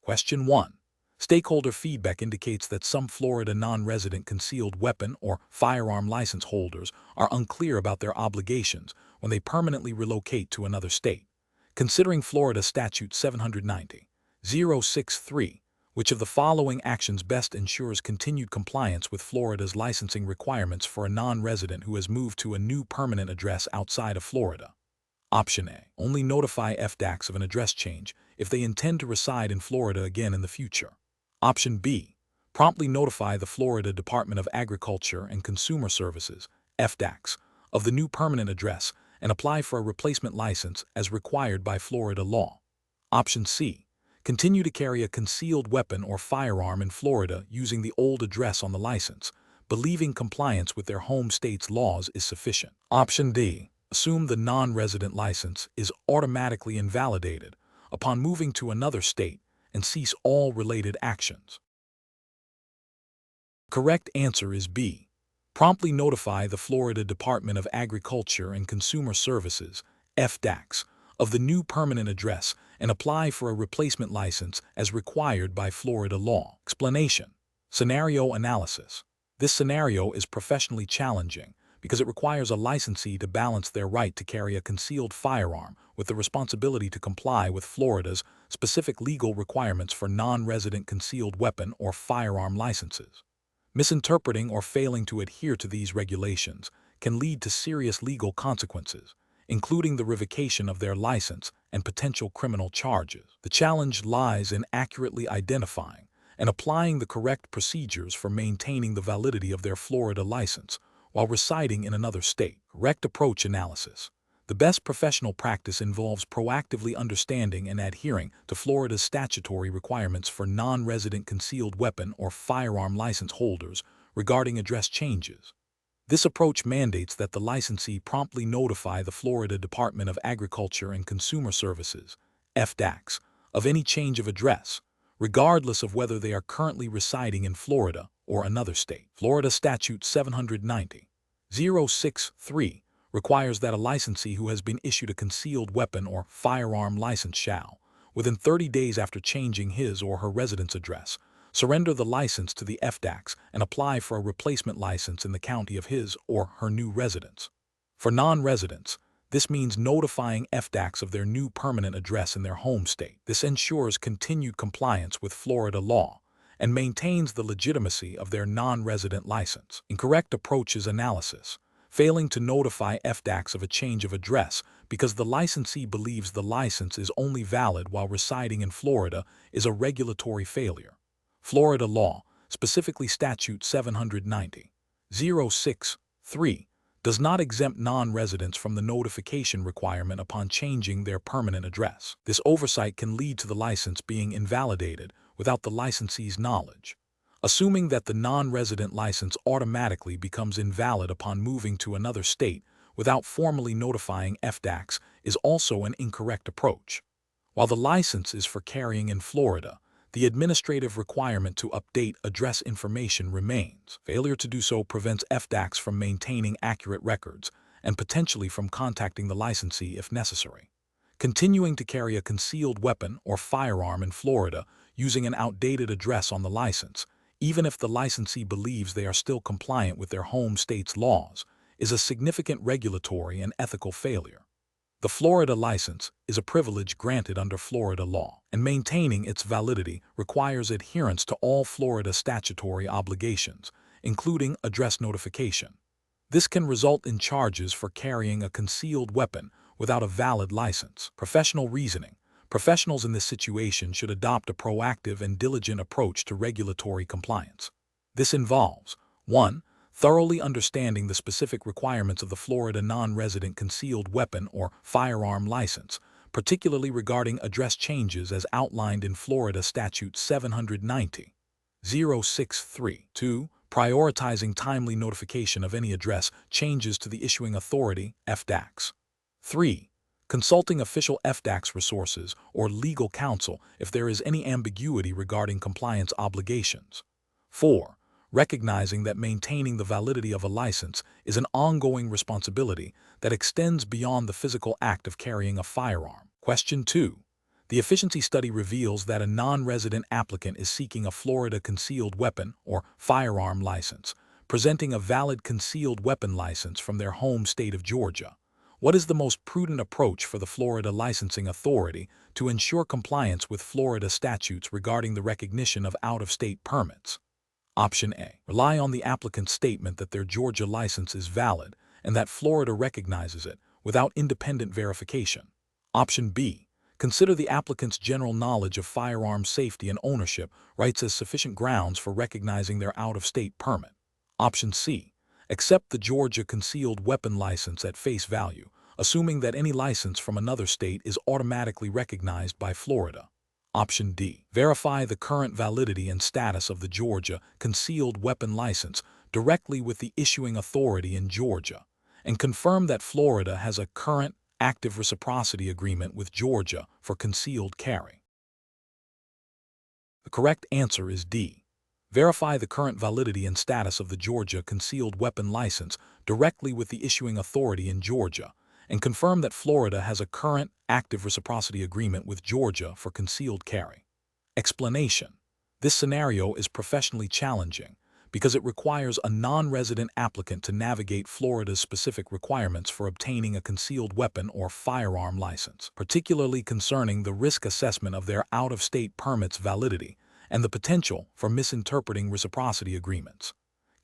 Question 1. Stakeholder feedback indicates that some Florida non-resident concealed weapon or firearm license holders are unclear about their obligations when they permanently relocate to another state. Considering Florida Statute 790.063, which of the following actions best ensures continued compliance with Florida's licensing requirements for a non-resident who has moved to a new permanent address outside of Florida? Option A. Only notify FDACs of an address change if they intend to reside in Florida again in the future. Option B. Promptly notify the Florida Department of Agriculture and Consumer Services, FDACs, of the new permanent address and apply for a replacement license as required by Florida law. Option C. Continue to carry a concealed weapon or firearm in Florida using the old address on the license, believing compliance with their home state's laws is sufficient. Option D. Assume the non-resident license is automatically invalidated upon moving to another state and cease all related actions. Correct answer is B. Promptly notify the Florida Department of Agriculture and Consumer Services, FDACs, of the new permanent address and apply for a replacement license as required by Florida law. Explanation. Scenario analysis. This scenario is professionally challenging because it requires a licensee to balance their right to carry a concealed firearm with the responsibility to comply with Florida's specific legal requirements for non-resident concealed weapon or firearm licenses. Misinterpreting or failing to adhere to these regulations can lead to serious legal consequences, including the revocation of their license and potential criminal charges. The challenge lies in accurately identifying and applying the correct procedures for maintaining the validity of their Florida license while residing in another state. Correct approach analysis. The best professional practice involves proactively understanding and adhering to Florida's statutory requirements for non-resident concealed weapon or firearm license holders regarding address changes. This approach mandates that the licensee promptly notify the Florida Department of Agriculture and Consumer Services, FDACs, of any change of address, regardless of whether they are currently residing in Florida or another state. Florida Statute 790.063 requires that a licensee who has been issued a concealed weapon or firearm license shall, within 30 days after changing his or her residence address, surrender the license to the FDACs and apply for a replacement license in the county of his or her new residence. For non-residents, this means notifying FDACs of their new permanent address in their home state. This ensures continued compliance with Florida law and maintains the legitimacy of their non-resident license. Incorrect approach is analysis. Failing to notify FDACs of a change of address because the licensee believes the license is only valid while residing in Florida is a regulatory failure. Florida law, specifically Statute 790.063, does not exempt non-residents from the notification requirement upon changing their permanent address. This oversight can lead to the license being invalidated without the licensee's knowledge. Assuming that the non-resident license automatically becomes invalid upon moving to another state without formally notifying FDACs is also an incorrect approach. While the license is for carrying in Florida, the administrative requirement to update address information remains. Failure to do so prevents FDACs from maintaining accurate records and potentially from contacting the licensee if necessary. Continuing to carry a concealed weapon or firearm in Florida using an outdated address on the license, even if the licensee believes they are still compliant with their home state's laws, is a significant regulatory and ethical failure. The Florida license is a privilege granted under Florida law, and maintaining its validity requires adherence to all Florida statutory obligations, including address notification. This can result in charges for carrying a concealed weapon without a valid license. Professional reasoning. Professionals in this situation should adopt a proactive and diligent approach to regulatory compliance. This involves 1. Thoroughly understanding the specific requirements of the Florida non-resident concealed weapon or firearm license, particularly regarding address changes as outlined in Florida Statute 790.063. 2. Prioritizing timely notification of any address changes to the issuing authority, FDACs. 3. Consulting official FDACs resources or legal counsel if there is any ambiguity regarding compliance obligations. 4. Recognizing that maintaining the validity of a license is an ongoing responsibility that extends beyond the physical act of carrying a firearm. Question 2. The efficiency study reveals that a non-resident applicant is seeking a Florida concealed weapon or firearm license, presenting a valid concealed weapon license from their home state of Georgia. What is the most prudent approach for the Florida Licensing Authority to ensure compliance with Florida statutes regarding the recognition of out-of-state permits? Option A. Rely on the applicant's statement that their Georgia license is valid and that Florida recognizes it without independent verification. Option B. Consider the applicant's general knowledge of firearm safety and ownership rights as sufficient grounds for recognizing their out-of-state permit. Option C. Accept the Georgia concealed weapon license at face value, assuming that any license from another state is automatically recognized by Florida. Option D. Verify the current validity and status of the Georgia concealed weapon license directly with the issuing authority in Georgia, and confirm that Florida has a current, active reciprocity agreement with Georgia for concealed carry. The correct answer is D. Verify the current validity and status of the Georgia concealed weapon license directly with the issuing authority in Georgia, and confirm that Florida has a current, active reciprocity agreement with Georgia for concealed carry. Explanation: this scenario is professionally challenging because it requires a non-resident applicant to navigate Florida's specific requirements for obtaining a concealed weapon or firearm license, particularly concerning the risk assessment of their out-of-state permit's validity and the potential for misinterpreting reciprocity agreements.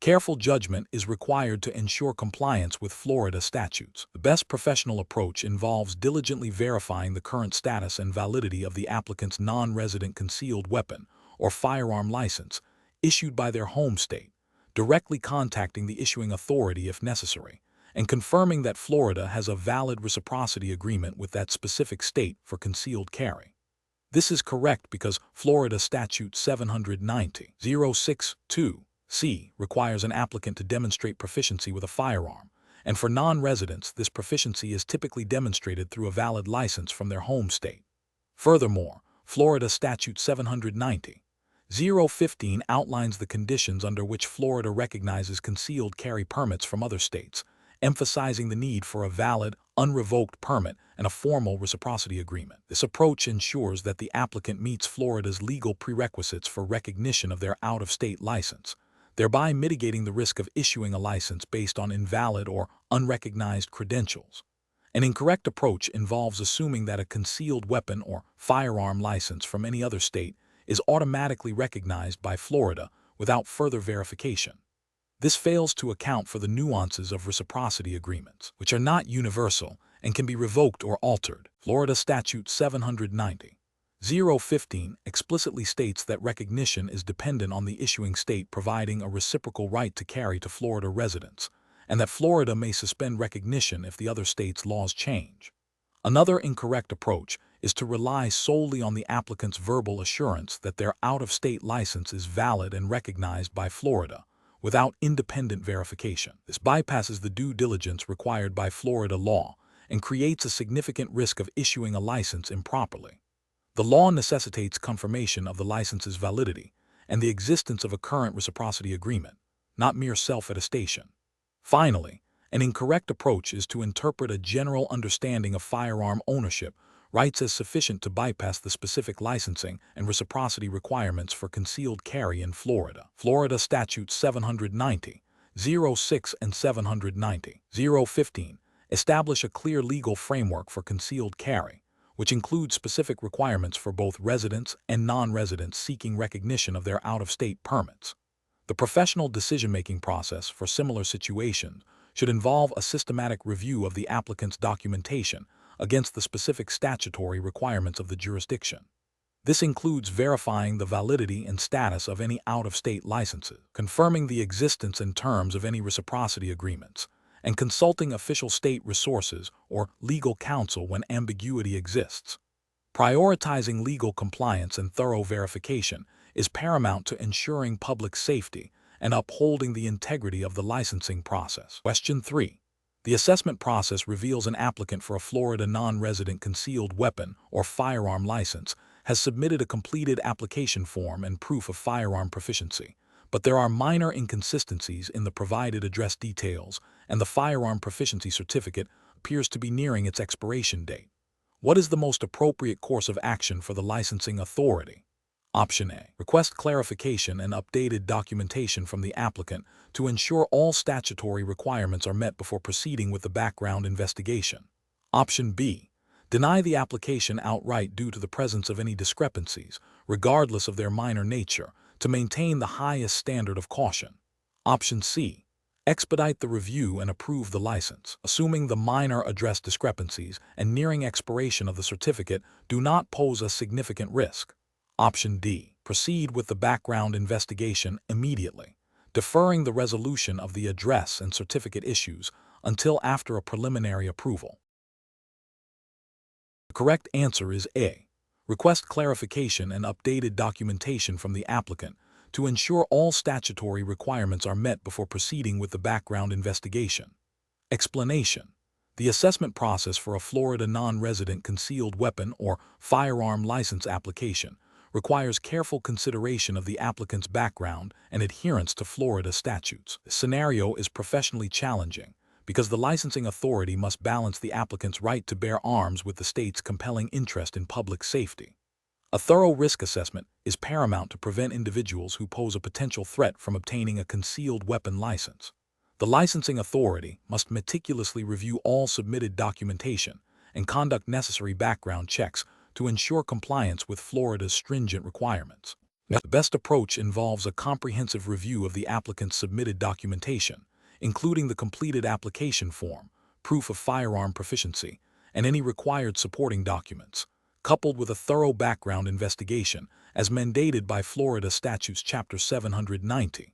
Careful judgment is required to ensure compliance with Florida statutes. The best professional approach involves diligently verifying the current status and validity of the applicant's non-resident concealed weapon or firearm license issued by their home state, directly contacting the issuing authority if necessary, and confirming that Florida has a valid reciprocity agreement with that specific state for concealed carry. This is correct because Florida Statute 790.062c requires an applicant to demonstrate proficiency with a firearm, and for non-residents, this proficiency is typically demonstrated through a valid license from their home state. Furthermore, Florida Statute 790.015 outlines the conditions under which Florida recognizes concealed carry permits from other states, emphasizing the need for a valid, unrevoked permit and a formal reciprocity agreement. This approach ensures that the applicant meets Florida's legal prerequisites for recognition of their out-of-state license, thereby mitigating the risk of issuing a license based on invalid or unrecognized credentials. An incorrect approach involves assuming that a concealed weapon or firearm license from any other state is automatically recognized by Florida without further verification. This fails to account for the nuances of reciprocity agreements, which are not universal and can be revoked or altered. Florida Statute 790.015 explicitly states that recognition is dependent on the issuing state providing a reciprocal right to carry to Florida residents, and that Florida may suspend recognition if the other state's laws change. Another incorrect approach is to rely solely on the applicant's verbal assurance that their out-of-state license is valid and recognized by Florida, without independent verification. This bypasses the due diligence required by Florida law and creates a significant risk of issuing a license improperly. The law necessitates confirmation of the license's validity and the existence of a current reciprocity agreement, not mere self-attestation. Finally, an incorrect approach is to interpret a general understanding of firearm ownership rights as sufficient to bypass the specific licensing and reciprocity requirements for concealed carry in Florida. Florida Statutes 790.06 and 790.015 establish a clear legal framework for concealed carry, which includes specific requirements for both residents and non-residents seeking recognition of their out-of-state permits. The professional decision-making process for similar situations should involve a systematic review of the applicant's documentation against the specific statutory requirements of the jurisdiction. This includes verifying the validity and status of any out-of-state licenses, confirming the existence and terms of any reciprocity agreements, and consulting official state resources or legal counsel when ambiguity exists. Prioritizing legal compliance and thorough verification is paramount to ensuring public safety and upholding the integrity of the licensing process. Question 3. The assessment process reveals an applicant for a Florida non-resident concealed weapon or firearm license has submitted a completed application form and proof of firearm proficiency, but there are minor inconsistencies in the provided address details and the firearm proficiency certificate appears to be nearing its expiration date. What is the most appropriate course of action for the licensing authority? Option A. Request clarification and updated documentation from the applicant to ensure all statutory requirements are met before proceeding with the background investigation. Option B. Deny the application outright due to the presence of any discrepancies, regardless of their minor nature, to maintain the highest standard of caution. Option C. Expedite the review and approve the license, assuming the minor address discrepancies and nearing expiration of the certificate do not pose a significant risk. Option D. Proceed with the background investigation immediately, deferring the resolution of the address and certificate issues until after a preliminary approval. The correct answer is A. Request clarification and updated documentation from the applicant to ensure all statutory requirements are met before proceeding with the background investigation. Explanation: the assessment process for a Florida non-resident concealed weapon or firearm license application requires careful consideration of the applicant's background and adherence to Florida statutes. The scenario is professionally challenging because the licensing authority must balance the applicant's right to bear arms with the state's compelling interest in public safety. A thorough risk assessment is paramount to prevent individuals who pose a potential threat from obtaining a concealed weapon license. The licensing authority must meticulously review all submitted documentation and conduct necessary background checks to ensure compliance with Florida's stringent requirements. The best approach involves a comprehensive review of the applicant's submitted documentation, including the completed application form, proof of firearm proficiency, and any required supporting documents, coupled with a thorough background investigation as mandated by Florida Statutes Chapter 790.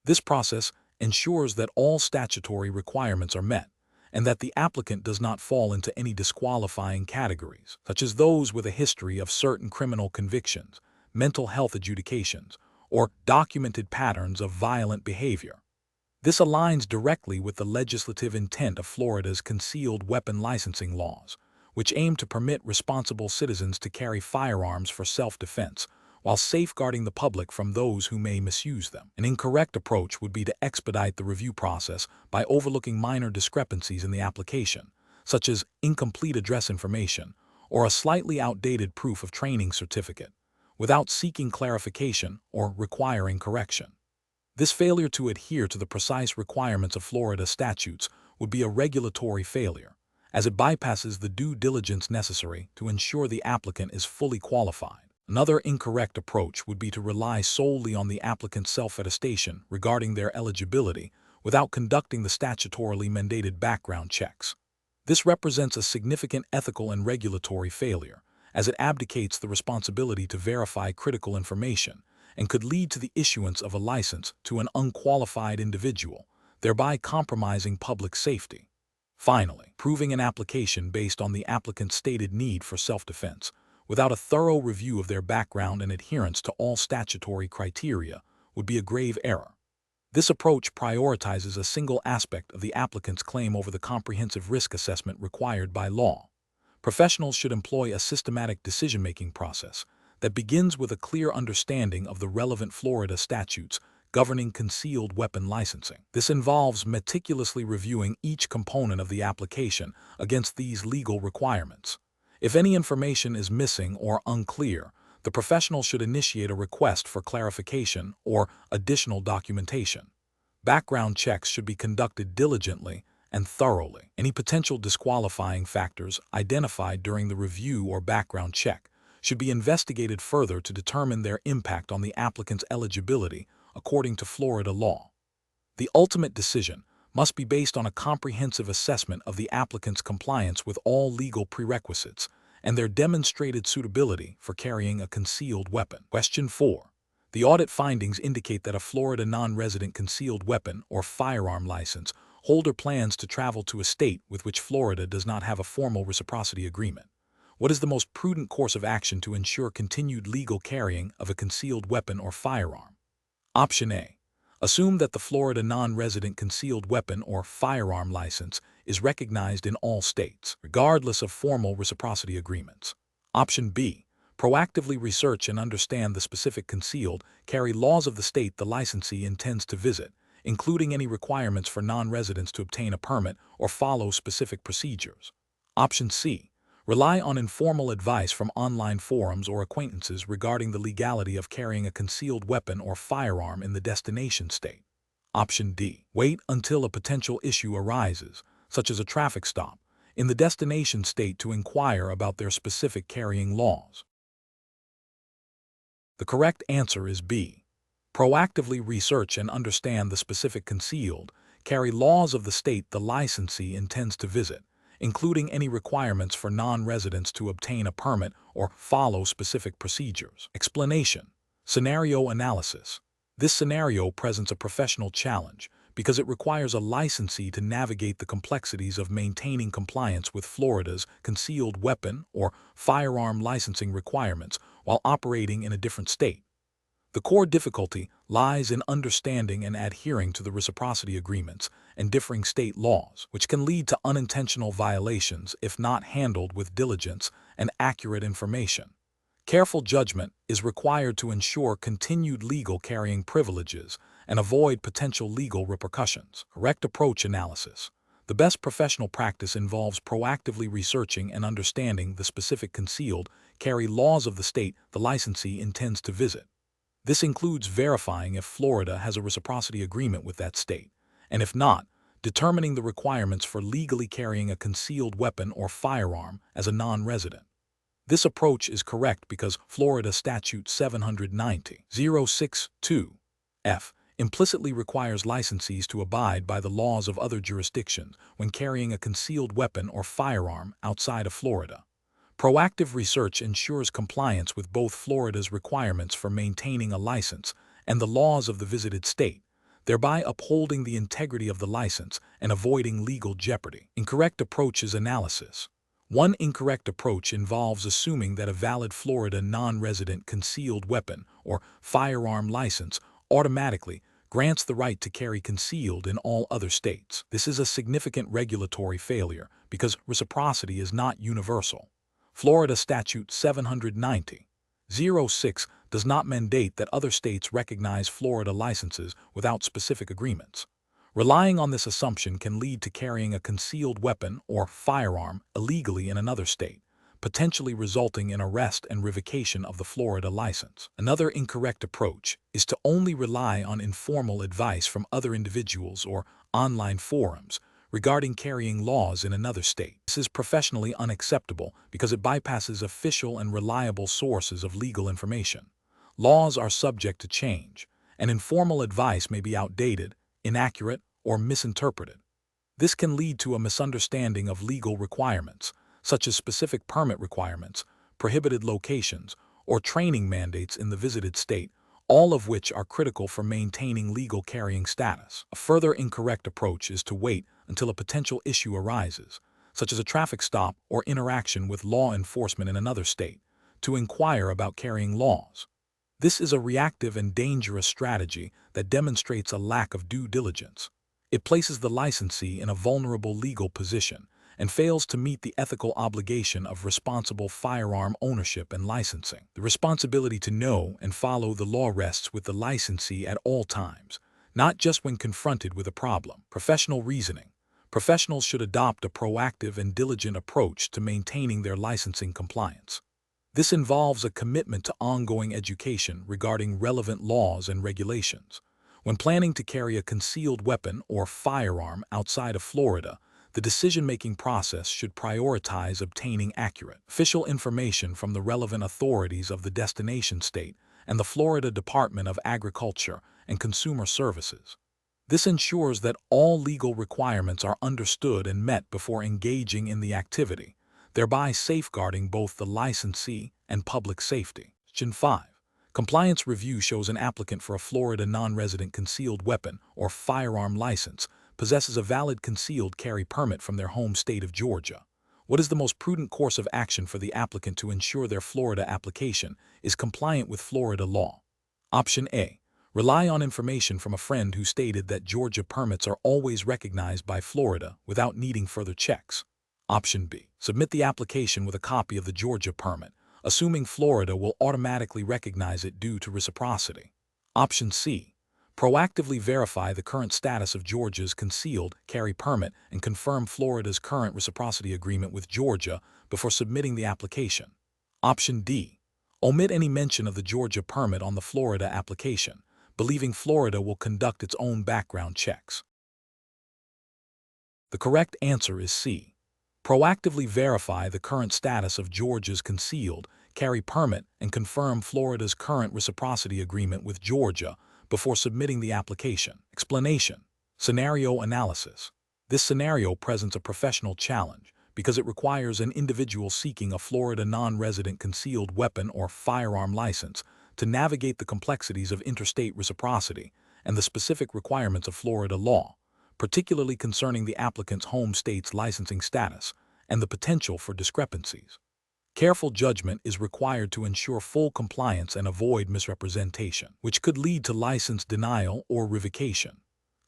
This process ensures that all statutory requirements are met and that the applicant does not fall into any disqualifying categories, such as those with a history of certain criminal convictions, mental health adjudications, or documented patterns of violent behavior. This aligns directly with the legislative intent of Florida's concealed weapon licensing laws, which aim to permit responsible citizens to carry firearms for self-defense while safeguarding the public from those who may misuse them. An incorrect approach would be to expedite the review process by overlooking minor discrepancies in the application, such as incomplete address information or a slightly outdated proof of training certificate, without seeking clarification or requiring correction. This failure to adhere to the precise requirements of Florida statutes would be a regulatory failure, as it bypasses the due diligence necessary to ensure the applicant is fully qualified. Another incorrect approach would be to rely solely on the applicant's self-attestation regarding their eligibility without conducting the statutorily mandated background checks. This represents a significant ethical and regulatory failure, as it abdicates the responsibility to verify critical information and could lead to the issuance of a license to an unqualified individual, thereby compromising public safety. Finally, proving an application based on the applicant's stated need for self-defense, without a thorough review of their background and adherence to all statutory criteria, would be a grave error. This approach prioritizes a single aspect of the applicant's claim over the comprehensive risk assessment required by law. Professionals should employ a systematic decision-making process that begins with a clear understanding of the relevant Florida statutes governing concealed weapon licensing. This involves meticulously reviewing each component of the application against these legal requirements. If any information is missing or unclear, the professional should initiate a request for clarification or additional documentation. Background checks should be conducted diligently and thoroughly. Any potential disqualifying factors identified during the review or background check should be investigated further to determine their impact on the applicant's eligibility according to Florida law. The ultimate decision must be based on a comprehensive assessment of the applicant's compliance with all legal prerequisites and their demonstrated suitability for carrying a concealed weapon. Question 4. The audit findings indicate that a Florida non-resident concealed weapon or firearm license holder plans to travel to a state with which Florida does not have a formal reciprocity agreement. What is the most prudent course of action to ensure continued legal carrying of a concealed weapon or firearm? Option A. Assume that the Florida non-resident concealed weapon or firearm license is recognized in all states, regardless of formal reciprocity agreements. Option B. Proactively research and understand the specific concealed carry laws of the state the licensee intends to visit, including any requirements for non-residents to obtain a permit or follow specific procedures. Option C. Rely on informal advice from online forums or acquaintances regarding the legality of carrying a concealed weapon or firearm in the destination state. Option D. Wait until a potential issue arises, such as a traffic stop, in the destination state to inquire about their specific carrying laws. The correct answer is B. Proactively research and understand the specific concealed carry laws of the state the licensee intends to visit, including any requirements for non-residents to obtain a permit or follow specific procedures. Explanation. Scenario analysis. This scenario presents a professional challenge because it requires a licensee to navigate the complexities of maintaining compliance with Florida's concealed weapon or firearm licensing requirements while operating in a different state. The core difficulty lies in understanding and adhering to the reciprocity agreements and differing state laws, which can lead to unintentional violations if not handled with diligence and accurate information. Careful judgment is required to ensure continued legal carrying privileges and avoid potential legal repercussions. Correct approach analysis. The best professional practice involves proactively researching and understanding the specific concealed carry laws of the state the licensee intends to visit. This includes verifying if Florida has a reciprocity agreement with that state, and if not, determining the requirements for legally carrying a concealed weapon or firearm as a non-resident. This approach is correct because Florida Statute 790.062(f) implicitly requires licensees to abide by the laws of other jurisdictions when carrying a concealed weapon or firearm outside of Florida. Proactive research ensures compliance with both Florida's requirements for maintaining a license and the laws of the visited state, thereby upholding the integrity of the license and avoiding legal jeopardy. Incorrect approach is analysis. One incorrect approach involves assuming that a valid Florida non-resident concealed weapon or firearm license automatically grants the right to carry concealed in all other states. This is a significant regulatory failure because reciprocity is not universal. Florida Statute 790.06 does not mandate that other states recognize Florida licenses without specific agreements. Relying on this assumption can lead to carrying a concealed weapon or firearm illegally in another state, potentially resulting in arrest and revocation of the Florida license. Another incorrect approach is to only rely on informal advice from other individuals or online forums regarding carrying laws in another state. This is professionally unacceptable because it bypasses official and reliable sources of legal information. Laws are subject to change, and informal advice may be outdated, inaccurate, or misinterpreted. This can lead to a misunderstanding of legal requirements, such as specific permit requirements, prohibited locations, or training mandates in the visited state, all of which are critical for maintaining legal carrying status. A further incorrect approach is to wait until a potential issue arises, such as a traffic stop or interaction with law enforcement in another state, to inquire about carrying laws. This is a reactive and dangerous strategy that demonstrates a lack of due diligence. It places the licensee in a vulnerable legal position and fails to meet the ethical obligation of responsible firearm ownership and licensing. The responsibility to know and follow the law rests with the licensee at all times, not just when confronted with a problem. Professional reasoning. Professionals should adopt a proactive and diligent approach to maintaining their licensing compliance. This involves a commitment to ongoing education regarding relevant laws and regulations. When planning to carry a concealed weapon or firearm outside of Florida, the decision-making process should prioritize obtaining accurate, official information from the relevant authorities of the destination state and the Florida Department of Agriculture and Consumer Services. This ensures that all legal requirements are understood and met before engaging in the activity, thereby safeguarding both the licensee and public safety. Question 5. Compliance review shows an applicant for a Florida non-resident concealed weapon or firearm license possesses a valid concealed carry permit from their home state of Georgia. What is the most prudent course of action for the applicant to ensure their Florida application is compliant with Florida law? Option A. Rely on information from a friend who stated that Georgia permits are always recognized by Florida without needing further checks. Option B. Submit the application with a copy of the Georgia permit, assuming Florida will automatically recognize it due to reciprocity. Option C. Proactively verify the current status of Georgia's concealed carry permit and confirm Florida's current reciprocity agreement with Georgia before submitting the application. Option D. Omit any mention of the Georgia permit on the Florida application, believing Florida will conduct its own background checks. The correct answer is C. Proactively verify the current status of Georgia's concealed carry permit and confirm Florida's current reciprocity agreement with Georgia before submitting the application. Explanation. Scenario analysis. This scenario presents a professional challenge because it requires an individual seeking a Florida non-resident concealed weapon or firearm license to navigate the complexities of interstate reciprocity and the specific requirements of Florida law, particularly concerning the applicant's home state's licensing status and the potential for discrepancies. Careful judgment is required to ensure full compliance and avoid misrepresentation, which could lead to license denial or revocation.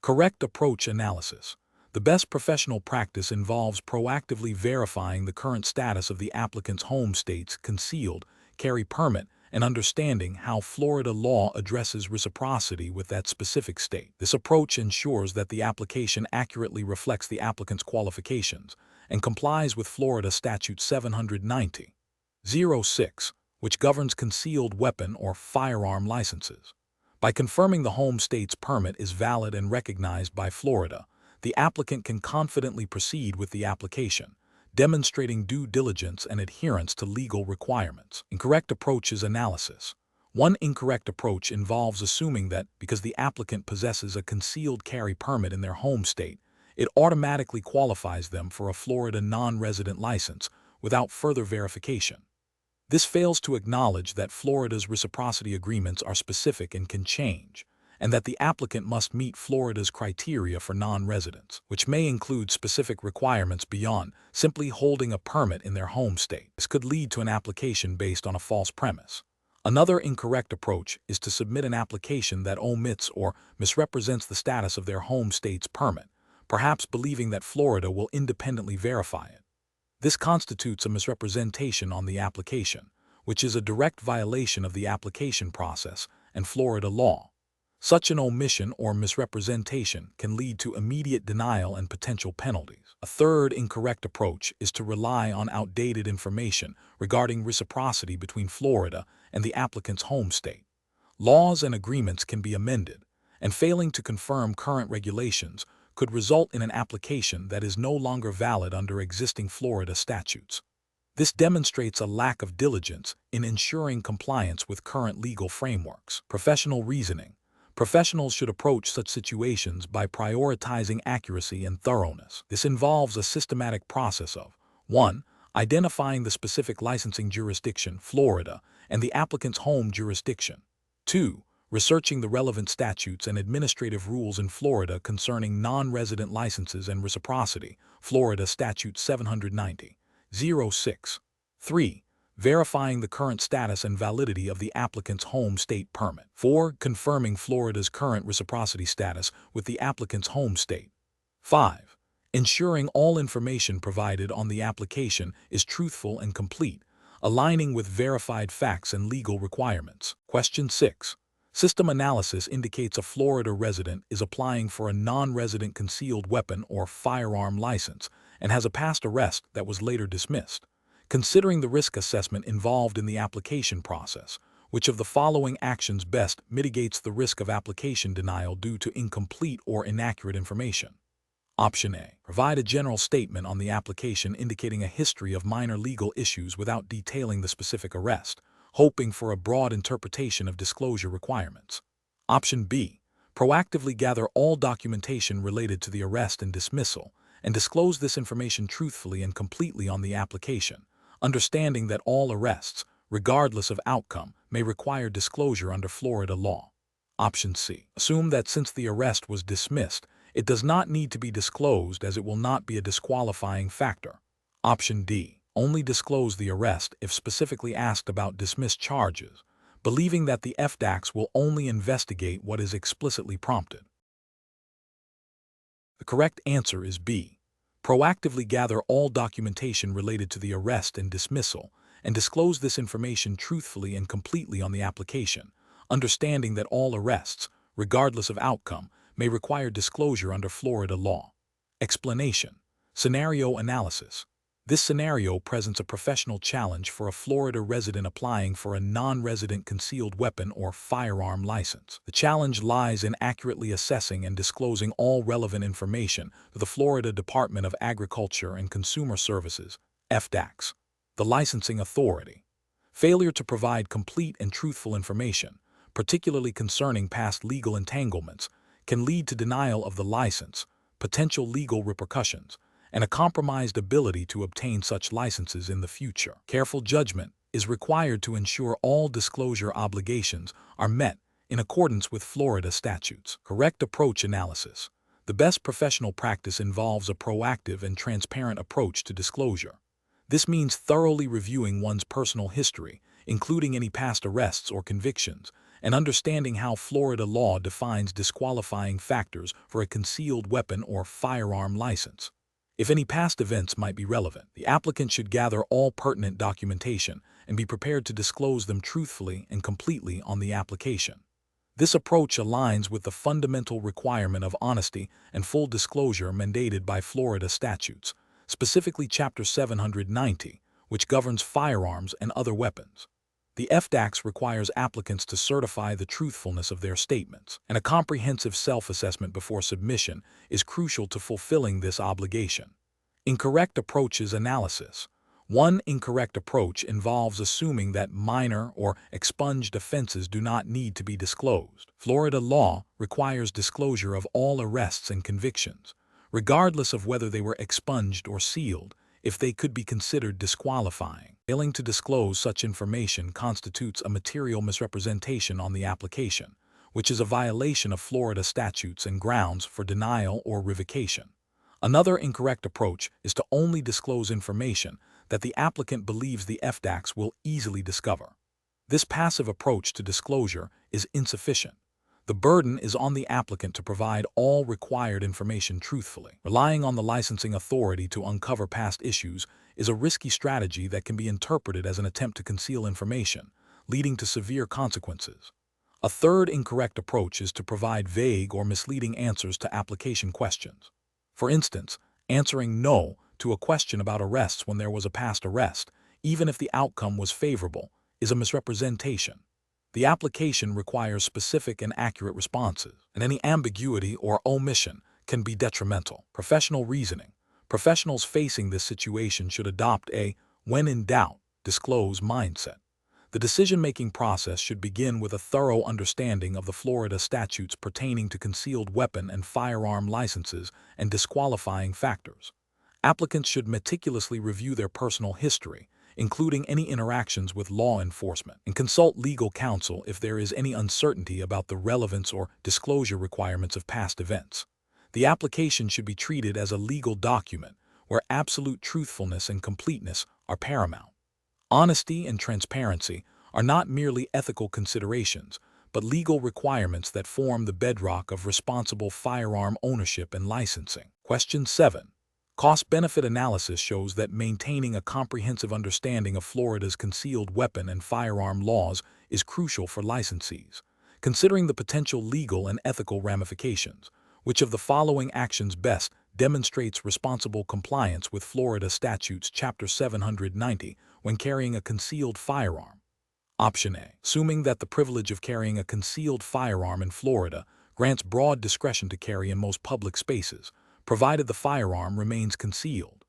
Correct approach analysis. The best professional practice involves proactively verifying the current status of the applicant's home state's concealed carry permit and understanding how Florida law addresses reciprocity with that specific state. This approach ensures that the application accurately reflects the applicant's qualifications and complies with Florida Statute 790.06, which governs concealed weapon or firearm licenses. By confirming the home state's permit is valid and recognized by Florida, the applicant can confidently proceed with the application, demonstrating due diligence and adherence to legal requirements. Incorrect approach is analysis. One incorrect approach involves assuming that because the applicant possesses a concealed carry permit in their home state, it automatically qualifies them for a Florida non-resident license without further verification. This fails to acknowledge that Florida's reciprocity agreements are specific and can change, and that the applicant must meet Florida's criteria for non-residents, which may include specific requirements beyond simply holding a permit in their home state. This could lead to an application based on a false premise. Another incorrect approach is to submit an application that omits or misrepresents the status of their home state's permit, perhaps believing that Florida will independently verify it. This constitutes a misrepresentation on the application, which is a direct violation of the application process and Florida law. Such an omission or misrepresentation can lead to immediate denial and potential penalties. A third incorrect approach is to rely on outdated information regarding reciprocity between Florida and the applicant's home state. Laws and agreements can be amended, and failing to confirm current regulations could result in an application that is no longer valid under existing Florida statutes. This demonstrates a lack of diligence in ensuring compliance with current legal frameworks. Professional reasoning. Professionals should approach such situations by prioritizing accuracy and thoroughness. This involves a systematic process of 1. Identifying the specific licensing jurisdiction, Florida, and the applicant's home jurisdiction. 2. Researching the relevant statutes and administrative rules in Florida concerning non-resident licenses and reciprocity, Florida Statute 790.06. 3. Verifying the current status and validity of the applicant's home state permit. 4. Confirming Florida's current reciprocity status with the applicant's home state. 5. Ensuring all information provided on the application is truthful and complete, aligning with verified facts and legal requirements. Question 6. System analysis indicates a Florida resident is applying for a non-resident concealed weapon or firearm license and has a past arrest that was later dismissed. Considering the risk assessment involved in the application process, which of the following actions best mitigates the risk of application denial due to incomplete or inaccurate information? Option A. Provide a general statement on the application indicating a history of minor legal issues without detailing the specific arrest, hoping for a broad interpretation of disclosure requirements. Option B. Proactively gather all documentation related to the arrest and dismissal, and disclose this information truthfully and completely on the application, understanding that all arrests, regardless of outcome, may require disclosure under Florida law. Option C. Assume that since the arrest was dismissed, it does not need to be disclosed as it will not be a disqualifying factor. Option D. Only disclose the arrest if specifically asked about dismissed charges, believing that the FDACS will only investigate what is explicitly prompted. The correct answer is B. Proactively gather all documentation related to the arrest and dismissal, and disclose this information truthfully and completely on the application, understanding that all arrests, regardless of outcome, may require disclosure under Florida law. Explanation. Scenario analysis. This scenario presents a professional challenge for a Florida resident applying for a non-resident concealed weapon or firearm license. The challenge lies in accurately assessing and disclosing all relevant information to the Florida Department of Agriculture and Consumer Services, FDACS, the licensing authority. Failure to provide complete and truthful information, particularly concerning past legal entanglements, can lead to denial of the license, potential legal repercussions, and a compromised ability to obtain such licenses in the future. Careful judgment is required to ensure all disclosure obligations are met in accordance with Florida statutes. Correct approach analysis. The best professional practice involves a proactive and transparent approach to disclosure. This means thoroughly reviewing one's personal history, including any past arrests or convictions, and understanding how Florida law defines disqualifying factors for a concealed weapon or firearm license. If any past events might be relevant, the applicant should gather all pertinent documentation and be prepared to disclose them truthfully and completely on the application. This approach aligns with the fundamental requirement of honesty and full disclosure mandated by Florida statutes, specifically Chapter 790, which governs firearms and other weapons. The FDACS requires applicants to certify the truthfulness of their statements, and a comprehensive self-assessment before submission is crucial to fulfilling this obligation. Incorrect approaches analysis. One incorrect approach involves assuming that minor or expunged offenses do not need to be disclosed. Florida law requires disclosure of all arrests and convictions, regardless of whether they were expunged or sealed, if they could be considered disqualifying. Failing to disclose such information constitutes a material misrepresentation on the application, which is a violation of Florida statutes and grounds for denial or revocation. Another incorrect approach is to only disclose information that the applicant believes the FDACS will easily discover. This passive approach to disclosure is insufficient. The burden is on the applicant to provide all required information truthfully. Relying on the licensing authority to uncover past issues is a risky strategy that can be interpreted as an attempt to conceal information, leading to severe consequences. A third incorrect approach is to provide vague or misleading answers to application questions. For instance, answering no to a question about arrests when there was a past arrest, even if the outcome was favorable, is a misrepresentation. The application requires specific and accurate responses, and any ambiguity or omission can be detrimental. Professional reasoning. Professionals facing this situation should adopt a when in doubt, disclose mindset. The decision-making process should begin with a thorough understanding of the Florida statutes pertaining to concealed weapon and firearm licenses and disqualifying factors. Applicants should meticulously review their personal history, including any interactions with law enforcement, and consult legal counsel if there is any uncertainty about the relevance or disclosure requirements of past events. The application should be treated as a legal document where absolute truthfulness and completeness are paramount. Honesty and transparency are not merely ethical considerations, but legal requirements that form the bedrock of responsible firearm ownership and licensing. Question 7. Cost-benefit analysis shows that maintaining a comprehensive understanding of Florida's concealed weapon and firearm laws is crucial for licensees. Considering the potential legal and ethical ramifications, which of the following actions best demonstrates responsible compliance with Florida statutes Chapter 790 when carrying a concealed firearm? Option A. Assuming that the privilege of carrying a concealed firearm in Florida grants broad discretion to carry in most public spaces, provided the firearm remains concealed.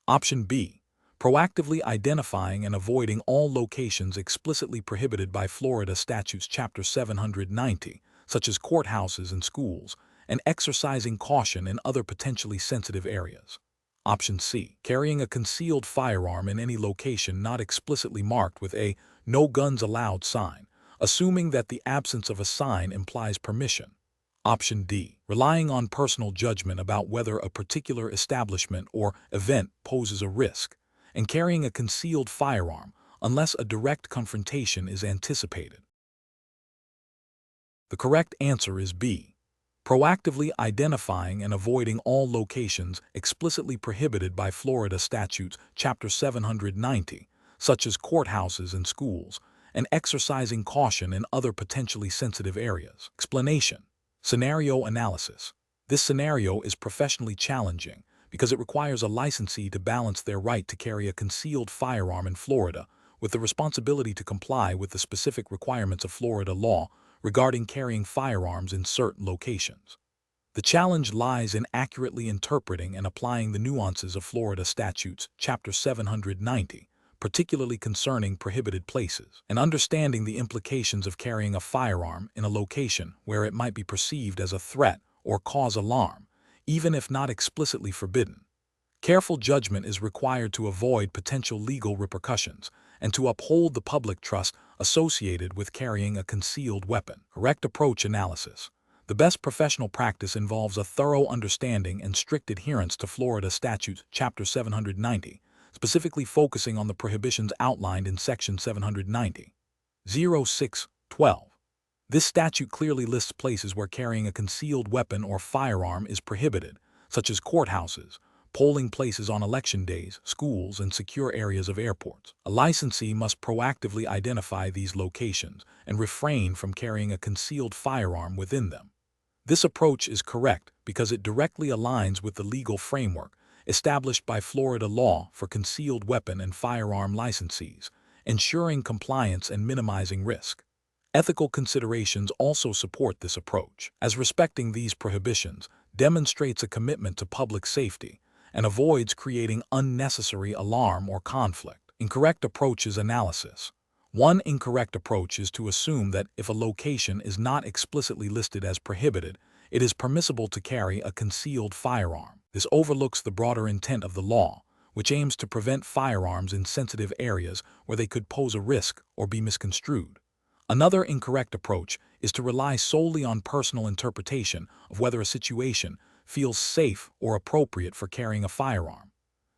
Option B. Proactively identifying and avoiding all locations explicitly prohibited by Florida statutes Chapter 790, such as courthouses and schools, and exercising caution in other potentially sensitive areas. Option C. Carrying a concealed firearm in any location not explicitly marked with a "No Guns Allowed" sign, assuming that the absence of a sign implies permission. Option D. Relying on personal judgment about whether a particular establishment or event poses a risk, and carrying a concealed firearm unless a direct confrontation is anticipated. The correct answer is B. Proactively identifying and avoiding all locations explicitly prohibited by Florida statutes Chapter 790, such as courthouses and schools, and exercising caution in other potentially sensitive areas. Explanation. Scenario analysis. This scenario is professionally challenging because it requires a licensee to balance their right to carry a concealed firearm in Florida with the responsibility to comply with the specific requirements of Florida law regarding carrying firearms in certain locations. The challenge lies in accurately interpreting and applying the nuances of Florida statutes, Chapter 790, particularly concerning prohibited places, and understanding the implications of carrying a firearm in a location where it might be perceived as a threat or cause alarm, even if not explicitly forbidden. Careful judgment is required to avoid potential legal repercussions and to uphold the public trust associated with carrying a concealed weapon. Correct approach analysis. The best professional practice involves a thorough understanding and strict adherence to Florida Statute Chapter 790, specifically focusing on the prohibitions outlined in Section 790. 0612. This statute clearly lists places where carrying a concealed weapon or firearm is prohibited, such as courthouses, polling places on election days, schools, and secure areas of airports. A licensee must proactively identify these locations and refrain from carrying a concealed firearm within them. This approach is correct because it directly aligns with the legal framework established by Florida law for concealed weapon and firearm licensees, ensuring compliance and minimizing risk. Ethical considerations also support this approach, as respecting these prohibitions demonstrates a commitment to public safety and avoids creating unnecessary alarm or conflict. Incorrect approaches analysis. One incorrect approach is to assume that if a location is not explicitly listed as prohibited, it is permissible to carry a concealed firearm. This overlooks the broader intent of the law, which aims to prevent firearms in sensitive areas where they could pose a risk or be misconstrued. Another incorrect approach is to rely solely on personal interpretation of whether a situation feels safe or appropriate for carrying a firearm.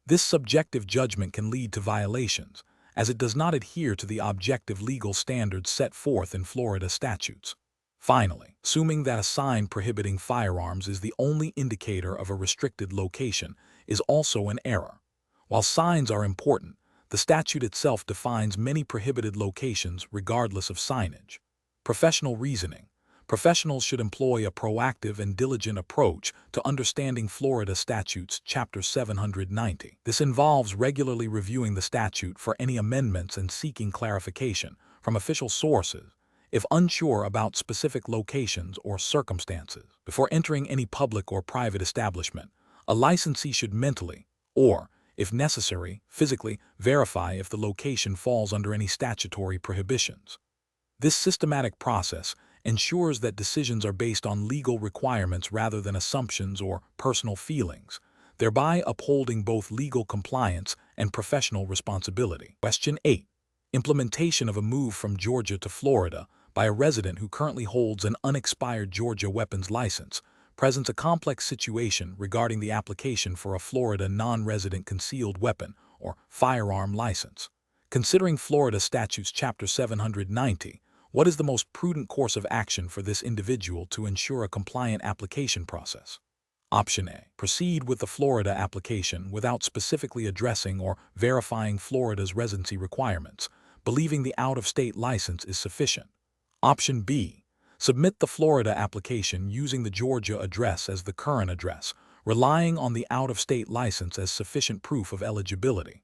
This subjective judgment can lead to violations, as it does not adhere to the objective legal standards set forth in Florida statutes. Finally, assuming that a sign prohibiting firearms is the only indicator of a restricted location is also an error. While signs are important, the statute itself defines many prohibited locations regardless of signage. Professional reasoning. Professionals should employ a proactive and diligent approach to understanding Florida statutes Chapter 790. This involves regularly reviewing the statute for any amendments and seeking clarification from official sources if unsure about specific locations or circumstances. Before entering any public or private establishment, a licensee should mentally, or if necessary, physically verify if the location falls under any statutory prohibitions. This systematic process ensures that decisions are based on legal requirements rather than assumptions or personal feelings, thereby upholding both legal compliance and professional responsibility. Question 8. Implementation of a move from Georgia to Florida by a resident who currently holds an unexpired Georgia weapons license presents a complex situation regarding the application for a Florida non-resident concealed weapon or firearm license. Considering Florida Statutes Chapter 790, what is the most prudent course of action for this individual to ensure a compliant application process? Option A. Proceed with the Florida application without specifically addressing or verifying Florida's residency requirements, believing the out-of-state license is sufficient. Option B. Submit the Florida application using the Georgia address as the current address, relying on the out-of-state license as sufficient proof of eligibility.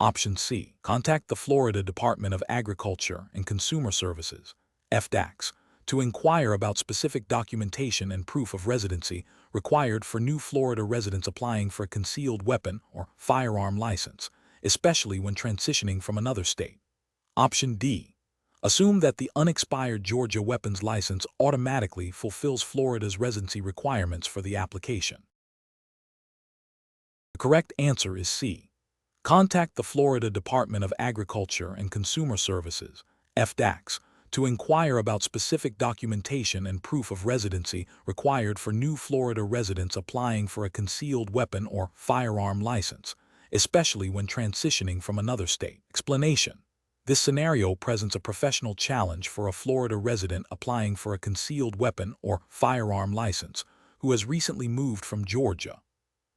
Option C. Contact the Florida Department of Agriculture and Consumer Services, FDACS, to inquire about specific documentation and proof of residency required for new Florida residents applying for a concealed weapon or firearm license, especially when transitioning from another state. Option D. Assume that the unexpired Georgia weapons license automatically fulfills Florida's residency requirements for the application. The correct answer is C. Contact the Florida Department of Agriculture and Consumer Services, FDACS, to inquire about specific documentation and proof of residency required for new Florida residents applying for a concealed weapon or firearm license, especially when transitioning from another state. Explanation. This scenario presents a professional challenge for a Florida resident applying for a concealed weapon or firearm license who has recently moved from Georgia.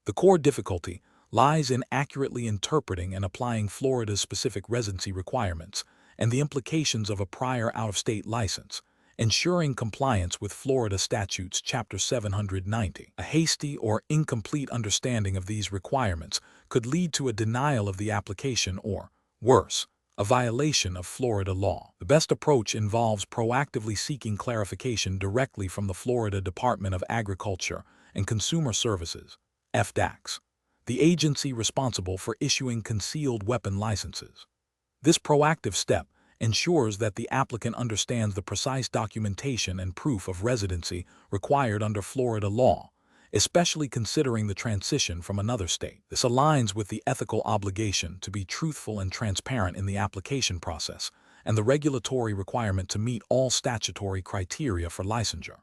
The core difficulty lies in accurately interpreting and applying Florida's specific residency requirements and the implications of a prior out-of-state license, ensuring compliance with Florida Statutes Chapter 790. A hasty or incomplete understanding of these requirements could lead to a denial of the application or, worse, a violation of Florida law. The best approach involves proactively seeking clarification directly from the Florida Department of Agriculture and Consumer Services, FDACS, the agency responsible for issuing concealed weapon licenses. This proactive step ensures that the applicant understands the precise documentation and proof of residency required under Florida law, especially considering the transition from another state. This aligns with the ethical obligation to be truthful and transparent in the application process and the regulatory requirement to meet all statutory criteria for licensure.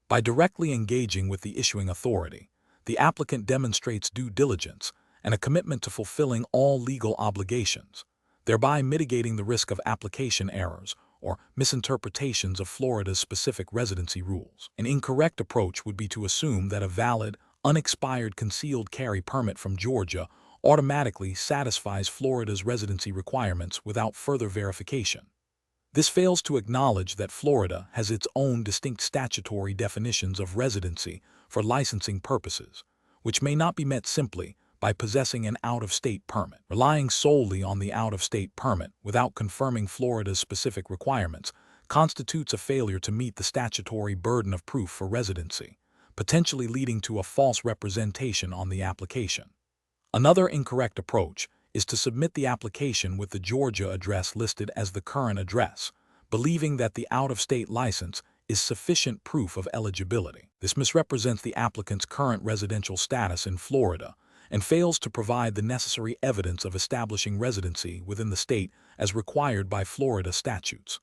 By directly engaging with the issuing authority, the applicant demonstrates due diligence and a commitment to fulfilling all legal obligations, thereby mitigating the risk of application errors or misinterpretations of Florida's specific residency rules. An incorrect approach would be to assume that a valid, unexpired concealed carry permit from Georgia automatically satisfies Florida's residency requirements without further verification. This fails to acknowledge that Florida has its own distinct statutory definitions of residency for licensing purposes, which may not be met simply by possessing an out-of-state permit. Relying solely on the out-of-state permit without confirming Florida's specific requirements constitutes a failure to meet the statutory burden of proof for residency, potentially leading to a false representation on the application. Another incorrect approach is to submit the application with the Georgia address listed as the current address, believing that the out-of-state license is sufficient proof of eligibility. This misrepresents the applicant's current residential status in Florida and fails to provide the necessary evidence of establishing residency within the state as required by Florida statutes.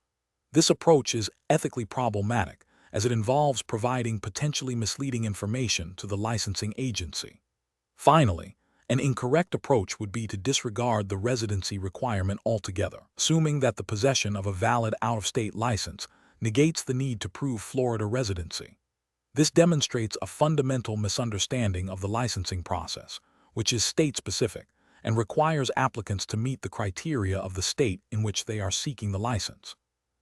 This approach is ethically problematic as it involves providing potentially misleading information to the licensing agency. Finally, an incorrect approach would be to disregard the residency requirement altogether, assuming that the possession of a valid out-of-state license negates the need to prove Florida residency. This demonstrates a fundamental misunderstanding of the licensing process, which is state-specific and requires applicants to meet the criteria of the state in which they are seeking the license.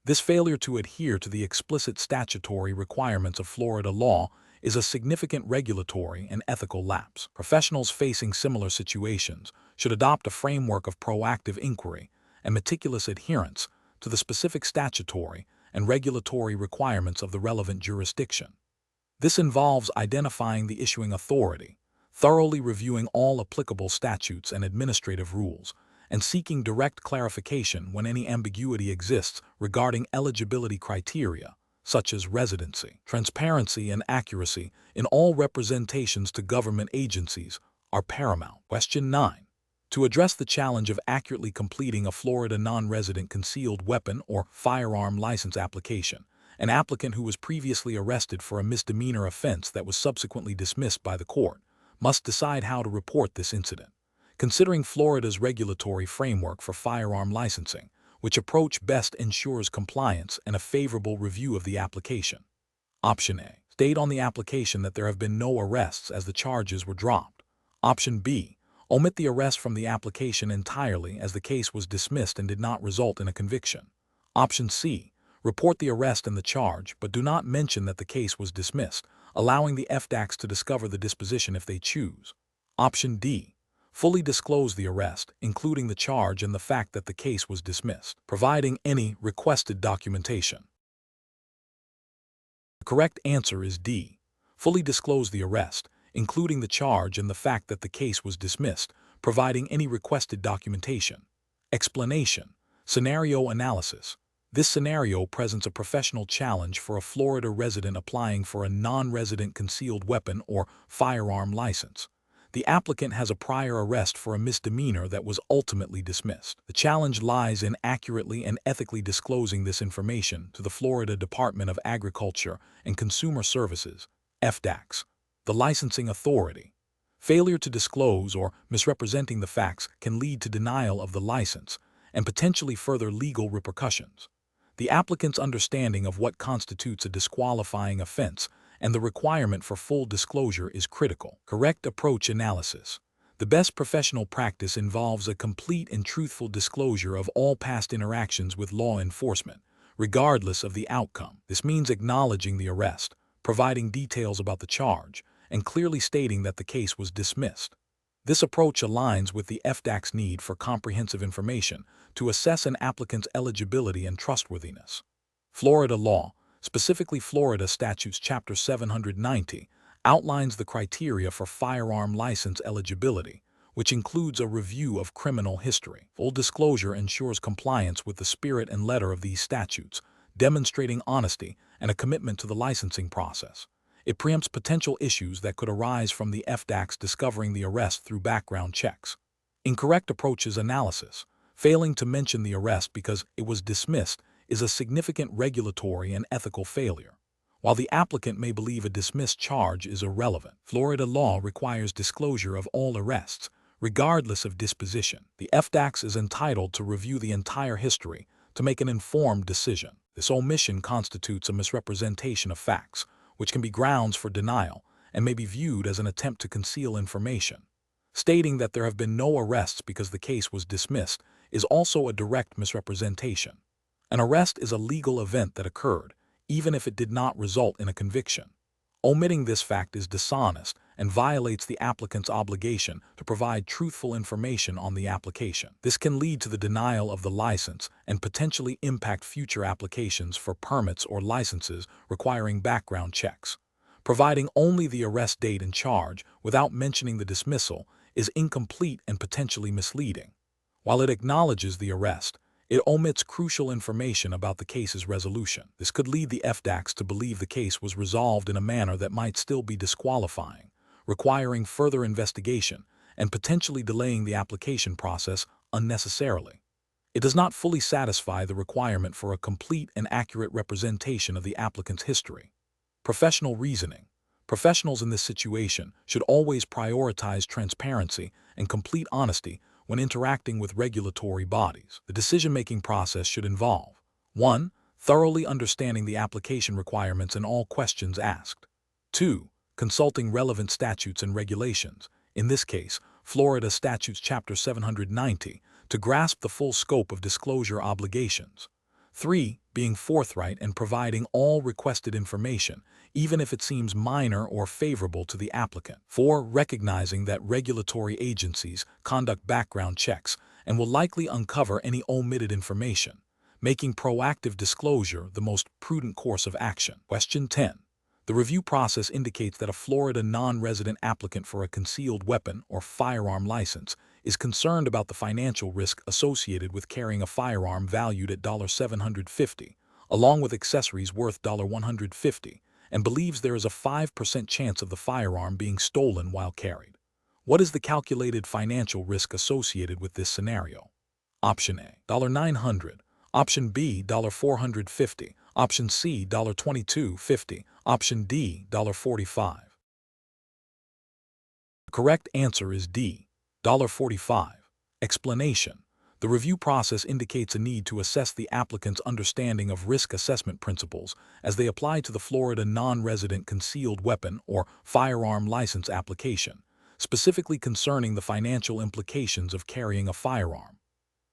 This failure to adhere to the explicit statutory requirements of Florida law is a significant regulatory and ethical lapse. Professionals facing similar situations should adopt a framework of proactive inquiry and meticulous adherence to the specific statutory and regulatory requirements of the relevant jurisdiction. This involves identifying the issuing authority, thoroughly reviewing all applicable statutes and administrative rules, and seeking direct clarification when any ambiguity exists regarding eligibility criteria, such as residency. Transparency and accuracy in all representations to government agencies are paramount. Question 9. To address the challenge of accurately completing a Florida non-resident concealed weapon or firearm license application, an applicant who was previously arrested for a misdemeanor offense that was subsequently dismissed by the court must decide how to report this incident. Considering Florida's regulatory framework for firearm licensing, which approach best ensures compliance and a favorable review of the application? Option A. State on the application that there have been no arrests as the charges were dropped. Option B. Omit the arrest from the application entirely as the case was dismissed and did not result in a conviction. Option C. Report the arrest and the charge, but do not mention that the case was dismissed, allowing the FDACS to discover the disposition if they choose. Option D. Fully disclose the arrest, including the charge and the fact that the case was dismissed, providing any requested documentation. The correct answer is D. Fully disclose the arrest, including the charge and the fact that the case was dismissed, providing any requested documentation. Explanation. Scenario analysis. This scenario presents a professional challenge for a Florida resident applying for a non-resident concealed weapon or firearm license. The applicant has a prior arrest for a misdemeanor that was ultimately dismissed. The challenge lies in accurately and ethically disclosing this information to the Florida Department of Agriculture and Consumer Services, FDACS, the licensing authority. Failure to disclose or misrepresenting the facts can lead to denial of the license and potentially further legal repercussions. The applicant's understanding of what constitutes a disqualifying offense and the requirement for full disclosure is critical. Correct approach analysis. The best professional practice involves a complete and truthful disclosure of all past interactions with law enforcement, regardless of the outcome. This means acknowledging the arrest, providing details about the charge, and clearly stating that the case was dismissed. This approach aligns with the FDAC's need for comprehensive information to assess an applicant's eligibility and trustworthiness. Florida law, specifically Florida Statutes Chapter 790, outlines the criteria for firearm license eligibility, which includes a review of criminal history. Full disclosure ensures compliance with the spirit and letter of these statutes, demonstrating honesty and a commitment to the licensing process. It preempts potential issues that could arise from the FDAC's discovering the arrest through background checks. Incorrect approaches analysis. Failing to mention the arrest because it was dismissed is a significant regulatory and ethical failure. While the applicant may believe a dismissed charge is irrelevant, Florida law requires disclosure of all arrests, regardless of disposition. The FDAC is entitled to review the entire history to make an informed decision. This omission constitutes a misrepresentation of facts, which can be grounds for denial and may be viewed as an attempt to conceal information. Stating that there have been no arrests because the case was dismissed is also a direct misrepresentation. An arrest is a legal event that occurred, even if it did not result in a conviction. Omitting this fact is dishonest and violates the applicant's obligation to provide truthful information on the application. This can lead to the denial of the license and potentially impact future applications for permits or licenses requiring background checks. Providing only the arrest date and charge without mentioning the dismissal is incomplete and potentially misleading. While it acknowledges the arrest, it omits crucial information about the case's resolution. This could lead the FDAC to believe the case was resolved in a manner that might still be disqualifying, requiring further investigation and potentially delaying the application process unnecessarily. It does not fully satisfy the requirement for a complete and accurate representation of the applicant's history. Professional reasoning. Professionals in this situation should always prioritize transparency and complete honesty when interacting with regulatory bodies. The decision-making process should involve 1. Thoroughly understanding the application requirements and all questions asked. 2. Consulting relevant statutes and regulations, in this case, Florida Statutes Chapter 790, to grasp the full scope of disclosure obligations. 3. Being forthright and providing all requested information, even if it seems minor or favorable to the applicant. 4. Recognizing that regulatory agencies conduct background checks and will likely uncover any omitted information, making proactive disclosure the most prudent course of action. Question 10. The review process indicates that a Florida non-resident applicant for a concealed weapon or firearm license is concerned about the financial risk associated with carrying a firearm valued at $750, along with accessories worth $150, and believes there is a 5% chance of the firearm being stolen while carried. What is the calculated financial risk associated with this scenario? Option A, $900. Option B, $450. Option C, $22.50. Option D, $45. The correct answer is D, $45. Explanation. The review process indicates a need to assess the applicant's understanding of risk assessment principles as they apply to the Florida non-resident concealed weapon or firearm license application, specifically concerning the financial implications of carrying a firearm.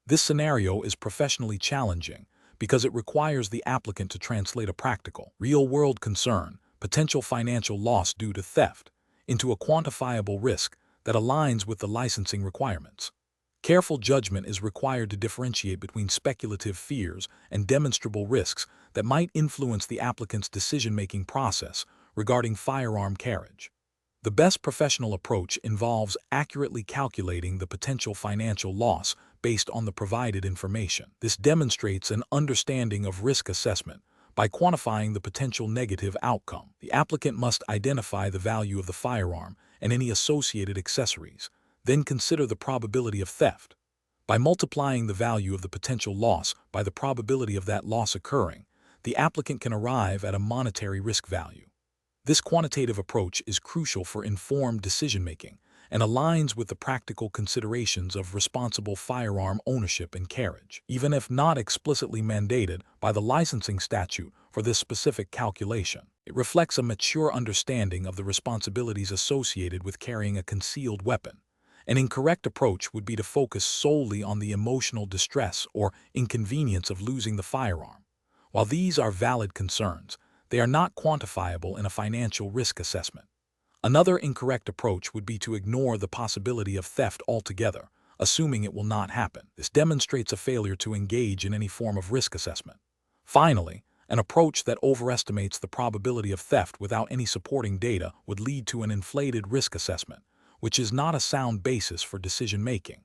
This scenario is professionally challenging because it requires the applicant to translate a practical, real-world concern, potential financial loss due to theft, into a quantifiable risk that aligns with the licensing requirements. Careful judgment is required to differentiate between speculative fears and demonstrable risks that might influence the applicant's decision-making process regarding firearm carriage. The best professional approach involves accurately calculating the potential financial loss based on the provided information. This demonstrates an understanding of risk assessment by quantifying the potential negative outcome. The applicant must identify the value of the firearm and any associated accessories, then consider the probability of theft. By multiplying the value of the potential loss by the probability of that loss occurring, the applicant can arrive at a monetary risk value. This quantitative approach is crucial for informed decision-making and aligns with the practical considerations of responsible firearm ownership and carriage, even if not explicitly mandated by the licensing statute for this specific calculation. It reflects a mature understanding of the responsibilities associated with carrying a concealed weapon. An incorrect approach would be to focus solely on the emotional distress or inconvenience of losing the firearm, While these are valid concerns, they are not quantifiable in a financial risk assessment. Another incorrect approach would be to ignore the possibility of theft altogether, assuming it will not happen. This demonstrates a failure to engage in any form of risk assessment. Finally, an approach that overestimates the probability of theft without any supporting data would lead to an inflated risk assessment, which is not a sound basis for decision-making.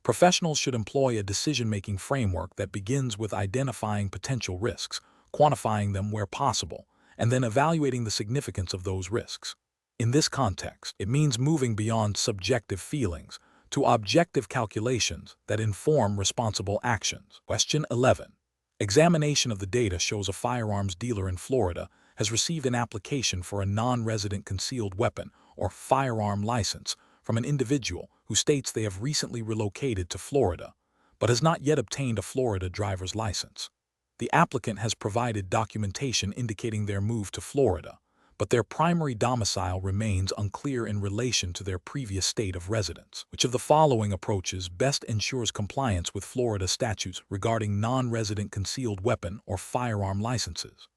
Professionals should employ a decision-making framework that begins with identifying potential risks, quantifying them where possible, and then evaluating the significance of those risks. In this context, it means moving beyond subjective feelings to objective calculations that inform responsible actions. Question 11. Examination of the data shows a firearms dealer in Florida has received an application for a non-resident concealed weapon or firearm license from an individual who states they have recently relocated to Florida, but has not yet obtained a Florida driver's license. The applicant has provided documentation indicating their move to Florida, but their primary domicile remains unclear in relation to their previous state of residence. Which of the following approaches best ensures compliance with Florida statutes regarding non-resident concealed weapon or firearm licenses?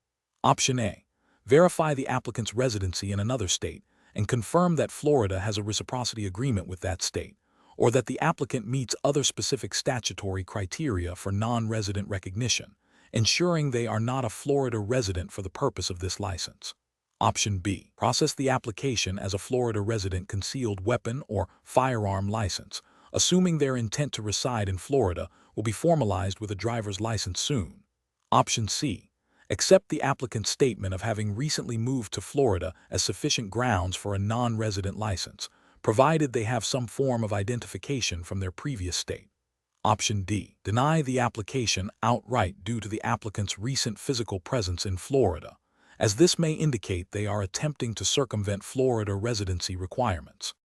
Option A. Verify the applicant's residency in another state and confirm that Florida has a reciprocity agreement with that state, or that the applicant meets other specific statutory criteria for non-resident recognition, ensuring they are not a Florida resident for the purpose of this license. Option B. Process the application as a Florida resident concealed weapon or firearm license, assuming their intent to reside in Florida will be formalized with a driver's license soon. Option C. Accept the applicant's statement of having recently moved to Florida as sufficient grounds for a non-resident license, provided they have some form of identification from their previous state. Option D. Deny the application outright due to the applicant's recent physical presence in Florida, as this may indicate they are attempting to circumvent Florida residency requirements.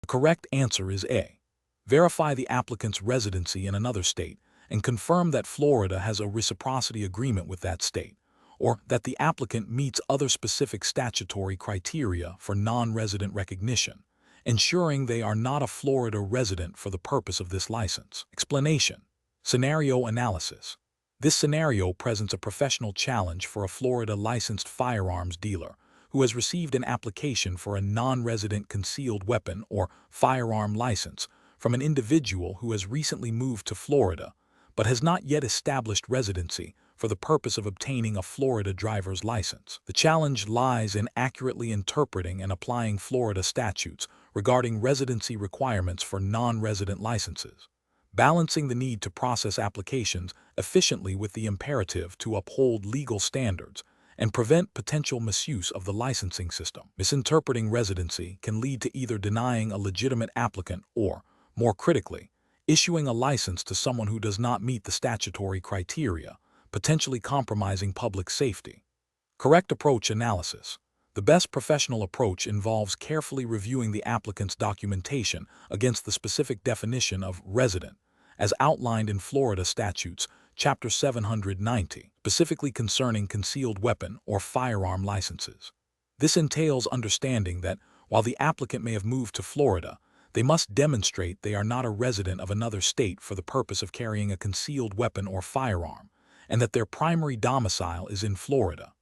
The correct answer is A. Verify the applicant's residency in another state and confirm that Florida has a reciprocity agreement with that state, or that the applicant meets other specific statutory criteria for non-resident recognition, ensuring they are not a Florida resident for the purpose of this license. Explanation. Scenario analysis. This scenario presents a professional challenge for a Florida licensed firearms dealer who has received an application for a non-resident concealed weapon or firearm license from an individual who has recently moved to Florida but has not yet established residency for the purpose of obtaining a Florida driver's license. The challenge lies in accurately interpreting and applying Florida statutes regarding residency requirements for non-resident licenses, balancing the need to process applications efficiently with the imperative to uphold legal standards and prevent potential misuse of the licensing system. Misinterpreting residency can lead to either denying a legitimate applicant or, more critically, issuing a license to someone who does not meet the statutory criteria, potentially compromising public safety. Correct approach analysis. The best professional approach involves carefully reviewing the applicant's documentation against the specific definition of resident, as outlined in Florida statutes, Chapter 790, specifically concerning concealed weapon or firearm licenses. This entails understanding that, while the applicant may have moved to Florida, they must demonstrate they are not a resident of another state for the purpose of carrying a concealed weapon or firearm, and that their primary domicile is in Florida.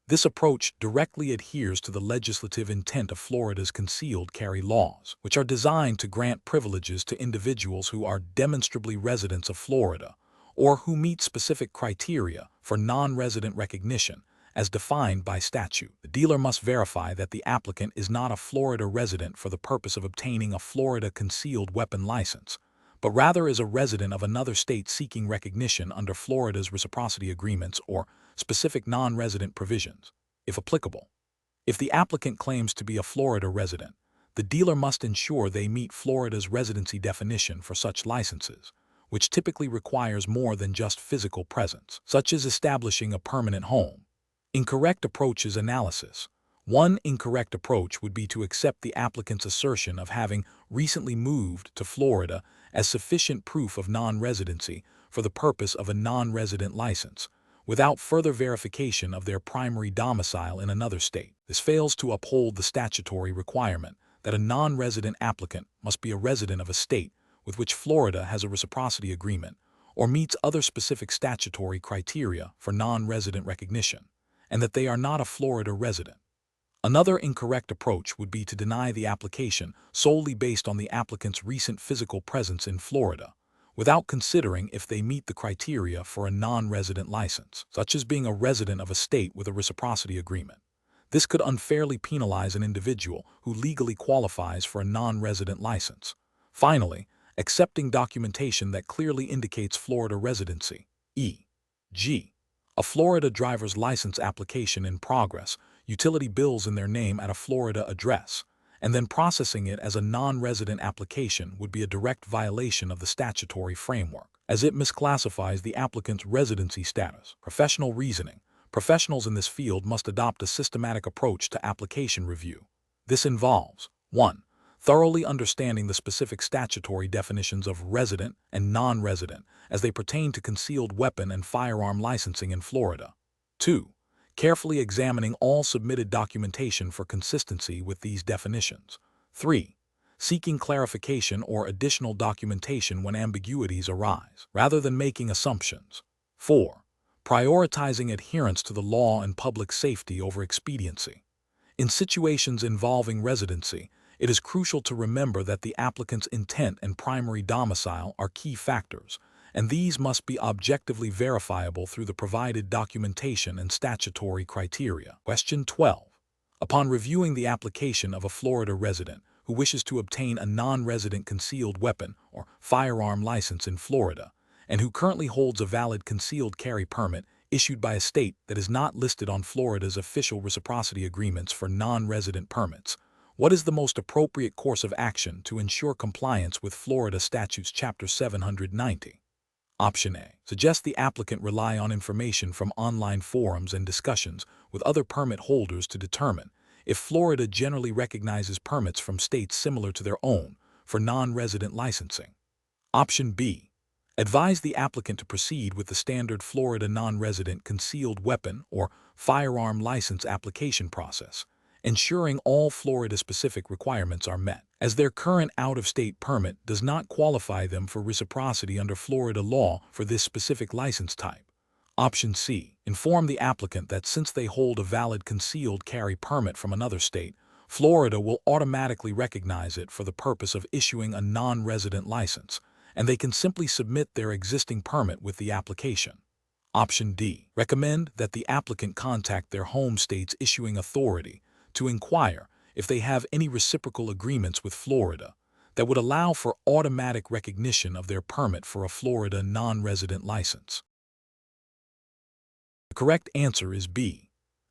This approach directly adheres to the legislative intent of Florida's concealed carry laws, which are designed to grant privileges to individuals who are demonstrably residents of Florida, or who meet specific criteria for non-resident recognition as defined by statute. The dealer must verify that the applicant is not a Florida resident for the purpose of obtaining a Florida concealed weapon license, but rather is a resident of another state seeking recognition under Florida's reciprocity agreements or specific non-resident provisions, if applicable. If the applicant claims to be a Florida resident, the dealer must ensure they meet Florida's residency definition for such licenses, which typically requires more than just physical presence, such as establishing a permanent home. Incorrect approaches analysis. One incorrect approach would be to accept the applicant's assertion of having recently moved to Florida as sufficient proof of non-residency for the purpose of a non-resident license, without further verification of their primary domicile in another state. This fails to uphold the statutory requirement that a non-resident applicant must be a resident of a state with which Florida has a reciprocity agreement, or meets other specific statutory criteria for non-resident recognition, and that they are not a Florida resident. Another incorrect approach would be to deny the application solely based on the applicant's recent physical presence in Florida, without considering if they meet the criteria for a non-resident license, such as being a resident of a state with a reciprocity agreement. This could unfairly penalize an individual who legally qualifies for a non-resident license. Finally, accepting documentation that clearly indicates Florida residency, e.g., a Florida driver's license application in progress, utility bills in their name at a Florida address, and then processing it as a non-resident application would be a direct violation of the statutory framework, as it misclassifies the applicant's residency status. Professional reasoning. Professionals in this field must adopt a systematic approach to application review. This involves 1. Thoroughly understanding the specific statutory definitions of resident and non-resident as they pertain to concealed weapon and firearm licensing in Florida. 2. Carefully examining all submitted documentation for consistency with these definitions. 3. Seeking clarification or additional documentation when ambiguities arise, rather than making assumptions. 4. Prioritizing adherence to the law and public safety over expediency. In situations involving residency, it is crucial to remember that the applicant's intent and primary domicile are key factors, and these must be objectively verifiable through the provided documentation and statutory criteria. Question 12. Upon reviewing the application of a Florida resident who wishes to obtain a non-resident concealed weapon or firearm license in Florida, and who currently holds a valid concealed carry permit issued by a state that is not listed on Florida's official reciprocity agreements for non-resident permits, what is the most appropriate course of action to ensure compliance with Florida Statutes Chapter 790? Option A. Suggest the applicant rely on information from online forums and discussions with other permit holders to determine if Florida generally recognizes permits from states similar to their own for non-resident licensing. Option B. Advise the applicant to proceed with the standard Florida non-resident concealed weapon or firearm license application process, ensuring all Florida-specific requirements are met, as their current out-of-state permit does not qualify them for reciprocity under Florida law for this specific license type. Option C. Inform the applicant that since they hold a valid concealed carry permit from another state, Florida will automatically recognize it for the purpose of issuing a non-resident license, and they can simply submit their existing permit with the application. Option D. Recommend that the applicant contact their home state's issuing authority to inquire if they have any reciprocal agreements with Florida that would allow for automatic recognition of their permit for a Florida non-resident license. The correct answer is B.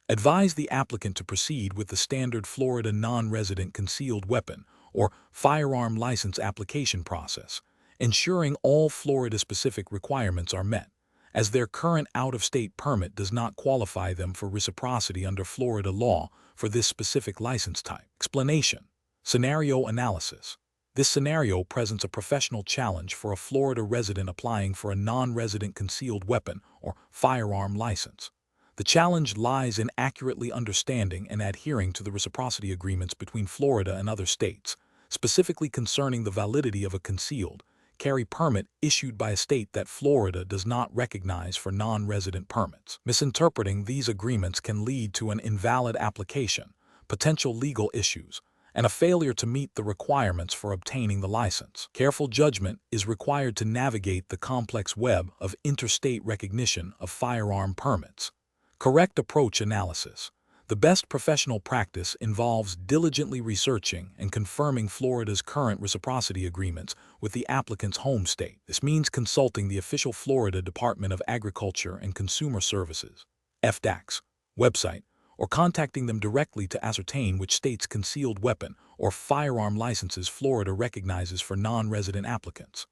Advise the applicant to proceed with the standard Florida non-resident concealed weapon or firearm license application process, ensuring all Florida-specific requirements are met, as their current out-of-state permit does not qualify them for reciprocity under Florida law for this specific license type. Explanation. Scenario analysis. This scenario presents a professional challenge for a Florida resident applying for a non-resident concealed weapon or firearm license. The challenge lies in accurately understanding and adhering to the reciprocity agreements between Florida and other states, specifically concerning the validity of a concealed carry permit issued by a state that Florida does not recognize for non-resident permits. Misinterpreting these agreements can lead to an invalid application, potential legal issues, and a failure to meet the requirements for obtaining the license. Careful judgment is required to navigate the complex web of interstate recognition of firearm permits. Correct approach analysis. The best professional practice involves diligently researching and confirming Florida's current reciprocity agreements with the applicant's home state. This means consulting the official Florida Department of Agriculture and Consumer Services (FDACS) website, or contacting them directly to ascertain which state's concealed weapon or firearm licenses Florida recognizes for non-resident applicants.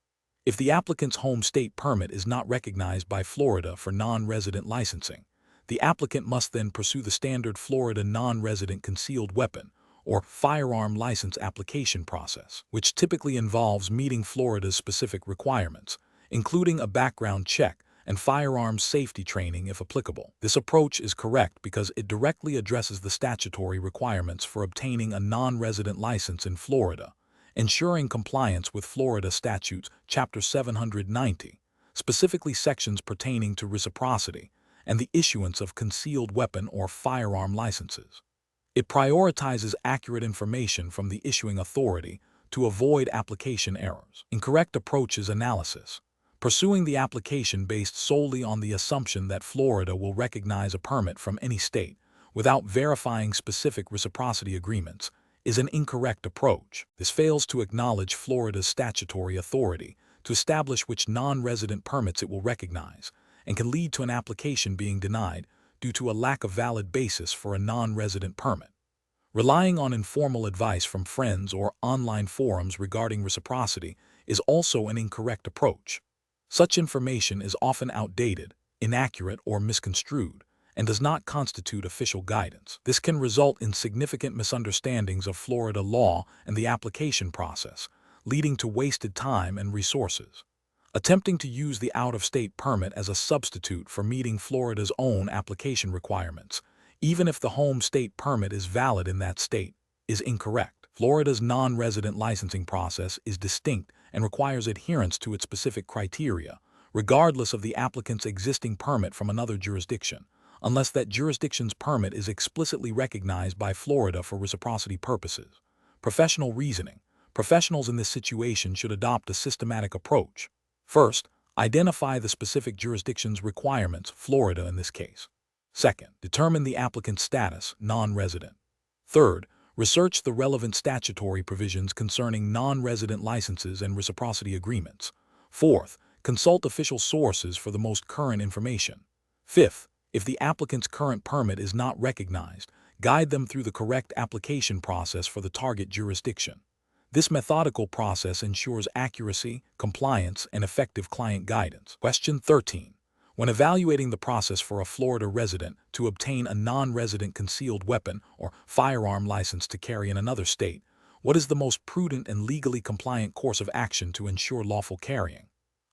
If the applicant's home state permit is not recognized by Florida for non-resident licensing, the applicant must then pursue the standard Florida non-resident concealed weapon or firearm license application process, which typically involves meeting Florida's specific requirements, including a background check and firearms safety training if applicable. This approach is correct because it directly addresses the statutory requirements for obtaining a non-resident license in Florida, ensuring compliance with Florida Statutes Chapter 790, specifically sections pertaining to reciprocity and the issuance of concealed weapon or firearm licenses. It prioritizes accurate information from the issuing authority to avoid application errors. Incorrect approaches analysis. Pursuing the application based solely on the assumption that Florida will recognize a permit from any state without verifying specific reciprocity agreements is an incorrect approach. This fails to acknowledge Florida's statutory authority to establish which non-resident permits it will recognize, and can lead to an application being denied due to a lack of valid basis for a non-resident permit. Relying on informal advice from friends or online forums regarding reciprocity is also an incorrect approach. Such information is often outdated, inaccurate, or misconstrued, and does not constitute official guidance. This can result in significant misunderstandings of Florida law and the application process, leading to wasted time and resources. Attempting to use the out-of-state permit as a substitute for meeting Florida's own application requirements, even if the home state permit is valid in that state, is incorrect. Florida's non-resident licensing process is distinct and requires adherence to its specific criteria, regardless of the applicant's existing permit from another jurisdiction, unless that jurisdiction's permit is explicitly recognized by Florida for reciprocity purposes. Professional reasoning. Professionals in this situation should adopt a systematic approach. First, identify the specific jurisdiction's requirements, Florida in this case. Second, determine the applicant's status, non-resident. Third, research the relevant statutory provisions concerning non-resident licenses and reciprocity agreements. Fourth, consult official sources for the most current information. Fifth, if the applicant's current permit is not recognized, guide them through the correct application process for the target jurisdiction. This methodical process ensures accuracy, compliance, and effective client guidance. Question 13. When evaluating the process for a Florida resident to obtain a non-resident concealed weapon or firearm license to carry in another state, what is the most prudent and legally compliant course of action to ensure lawful carrying?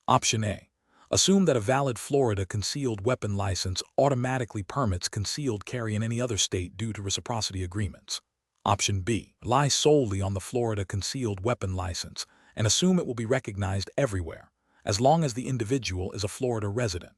Option A. Assume that a valid Florida concealed weapon license automatically permits concealed carry in any other state due to reciprocity agreements. Option B. Rely solely on the Florida concealed weapon license and assume it will be recognized everywhere, as long as the individual is a Florida resident.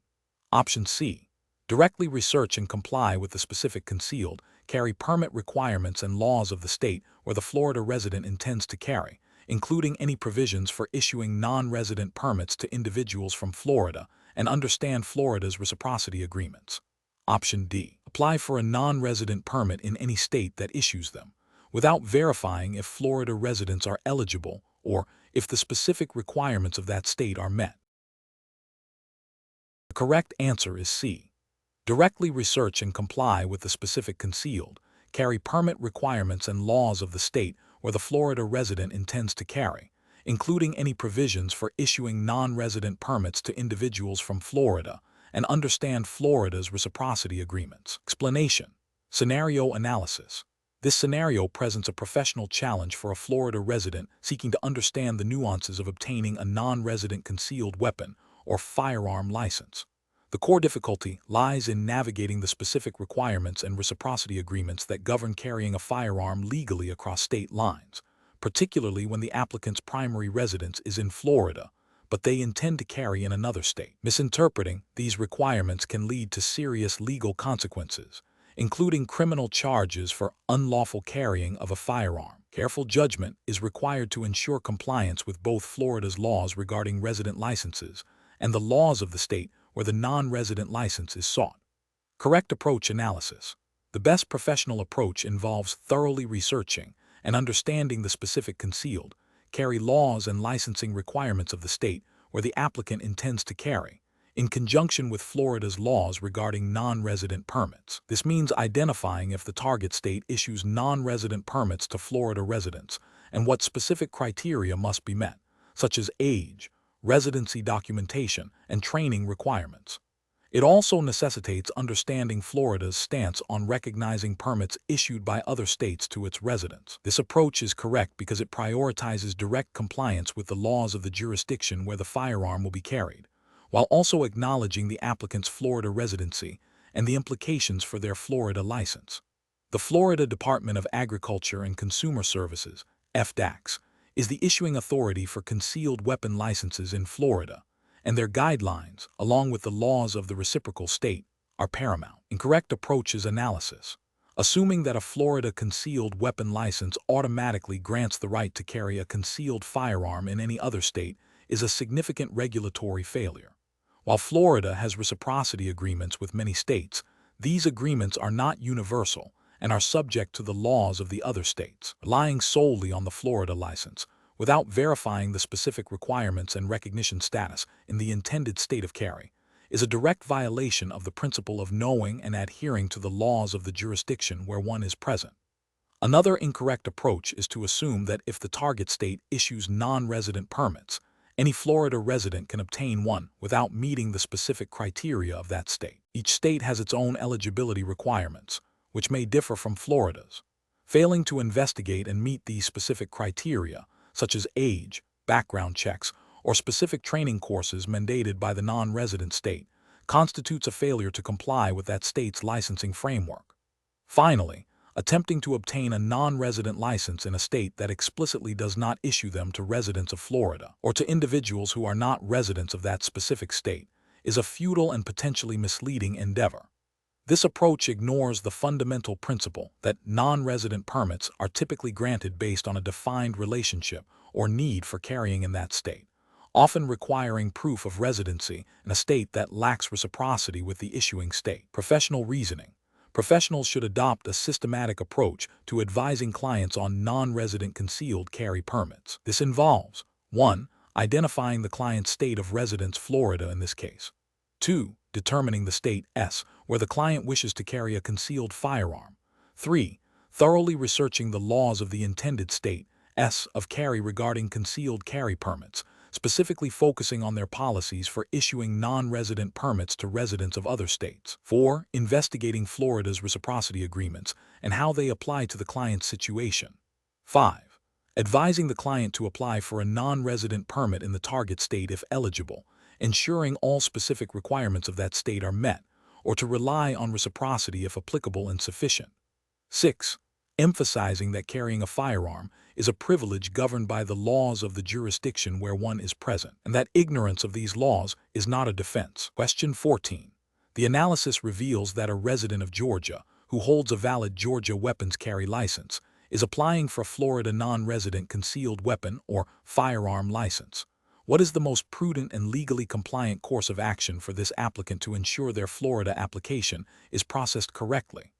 Option C. Directly research and comply with the specific concealed carry permit requirements and laws of the state where the Florida resident intends to carry, including any provisions for issuing non-resident permits to individuals from Florida, and understand Florida's reciprocity agreements. Option D. Apply for a non-resident permit in any state that issues them, without verifying if Florida residents are eligible or if the specific requirements of that state are met. The correct answer is C. Directly research and comply with the specific concealed carry permit requirements and laws of the state where the Florida resident intends to carry, including any provisions for issuing non-resident permits to individuals from Florida, and understand Florida's reciprocity agreements. Explanation. Scenario analysis. This scenario presents a professional challenge for a Florida resident seeking to understand the nuances of obtaining a non-resident concealed weapon or firearm license. The core difficulty lies in navigating the specific requirements and reciprocity agreements that govern carrying a firearm legally across state lines, particularly when the applicant's primary residence is in Florida, but they intend to carry in another state. Misinterpreting these requirements can lead to serious legal consequences, including criminal charges for unlawful carrying of a firearm. Careful judgment is required to ensure compliance with both Florida's laws regarding resident licenses and the laws of the state where the non-resident license is sought. Correct approach analysis. The best professional approach involves thoroughly researching and understanding the specific concealed carry laws and licensing requirements of the state where the applicant intends to carry, in conjunction with Florida's laws regarding non-resident permits. This means identifying if the target state issues non-resident permits to Florida residents and what specific criteria must be met, such as age, residency documentation, and training requirements. It also necessitates understanding Florida's stance on recognizing permits issued by other states to its residents. This approach is correct because it prioritizes direct compliance with the laws of the jurisdiction where the firearm will be carried, while also acknowledging the applicant's Florida residency and the implications for their Florida license. The Florida Department of Agriculture and Consumer Services, FDACS, is the issuing authority for concealed weapon licenses in Florida, and their guidelines, along with the laws of the reciprocal state, are paramount. Incorrect approach is analysis. Assuming that a Florida concealed weapon license automatically grants the right to carry a concealed firearm in any other state is a significant regulatory failure. While Florida has reciprocity agreements with many states, these agreements are not universal and are subject to the laws of the other states. Relying solely on the Florida license, without verifying the specific requirements and recognition status in the intended state of carry, is a direct violation of the principle of knowing and adhering to the laws of the jurisdiction where one is present. Another incorrect approach is to assume that if the target state issues non-resident permits, any Florida resident can obtain one without meeting the specific criteria of that state. Each state has its own eligibility requirements, which may differ from Florida's. Failing to investigate and meet these specific criteria, such as age, background checks, or specific training courses mandated by the non-resident state, constitutes a failure to comply with that state's licensing framework. Finally, attempting to obtain a non-resident license in a state that explicitly does not issue them to residents of Florida or to individuals who are not residents of that specific state is a futile and potentially misleading endeavor. This approach ignores the fundamental principle that non-resident permits are typically granted based on a defined relationship or need for carrying in that state, often requiring proof of residency in a state that lacks reciprocity with the issuing state. Professional reasoning. Professionals should adopt a systematic approach to advising clients on non-resident concealed carry permits. This involves 1. Identifying the client's state of residence, Florida in this case. 2. Determining the state S where the client wishes to carry a concealed firearm. 3. Thoroughly researching the laws of the intended state S of carry regarding concealed carry permits, specifically focusing on their policies for issuing non-resident permits to residents of other states. 4. Investigating Florida's reciprocity agreements and how they apply to the client's situation. 5. Advising the client to apply for a non-resident permit in the target state if eligible, ensuring all specific requirements of that state are met, or to rely on reciprocity if applicable and sufficient. 6. Emphasizing that carrying a firearm is a privilege governed by the laws of the jurisdiction where one is present, and that ignorance of these laws is not a defense. Question 14. The analysis reveals that a resident of Georgia who holds a valid Georgia weapons carry license is applying for a Florida non-resident concealed weapon or firearm license. What is the most prudent and legally compliant course of action for this applicant to ensure their Florida application is processed correctly?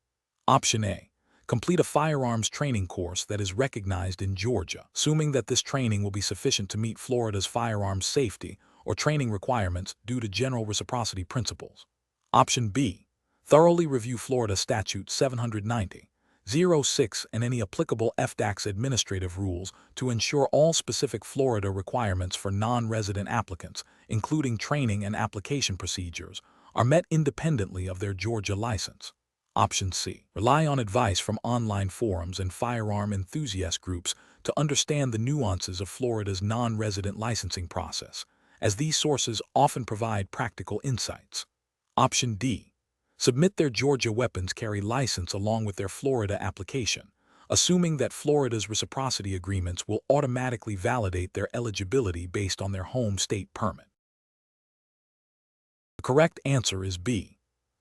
Option A. Complete a firearms training course that is recognized in Georgia, assuming that this training will be sufficient to meet Florida's firearms safety or training requirements due to general reciprocity principles. Option B. Thoroughly review Florida Statute 790.06 and any applicable FDACS administrative rules to ensure all specific Florida requirements for non-resident applicants, including training and application procedures, are met independently of their Georgia license. Option C. Rely on advice from online forums and firearm enthusiast groups to understand the nuances of Florida's non-resident licensing process, as these sources often provide practical insights. Option D. Submit their Georgia weapons carry license along with their Florida application, assuming that Florida's reciprocity agreements will automatically validate their eligibility based on their home state permit. The correct answer is B.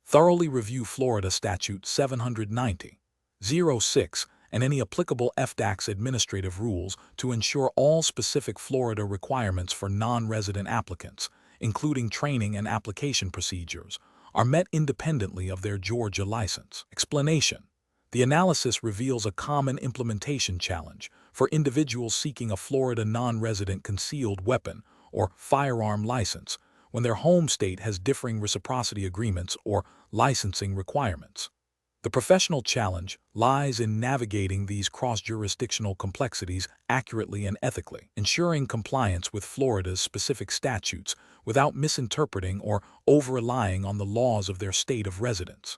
Thoroughly review Florida Statute 790.06 and any applicable FDACS administrative rules to ensure all specific Florida requirements for non-resident applicants, including training and application procedures, are met independently of their Georgia license. Explanation. The analysis reveals a common implementation challenge for individuals seeking a Florida non-resident concealed weapon or firearm license when their home state has differing reciprocity agreements or licensing requirements. The professional challenge lies in navigating these cross-jurisdictional complexities accurately and ethically, ensuring compliance with Florida's specific statutes without misinterpreting or over-relying on the laws of their state of residence.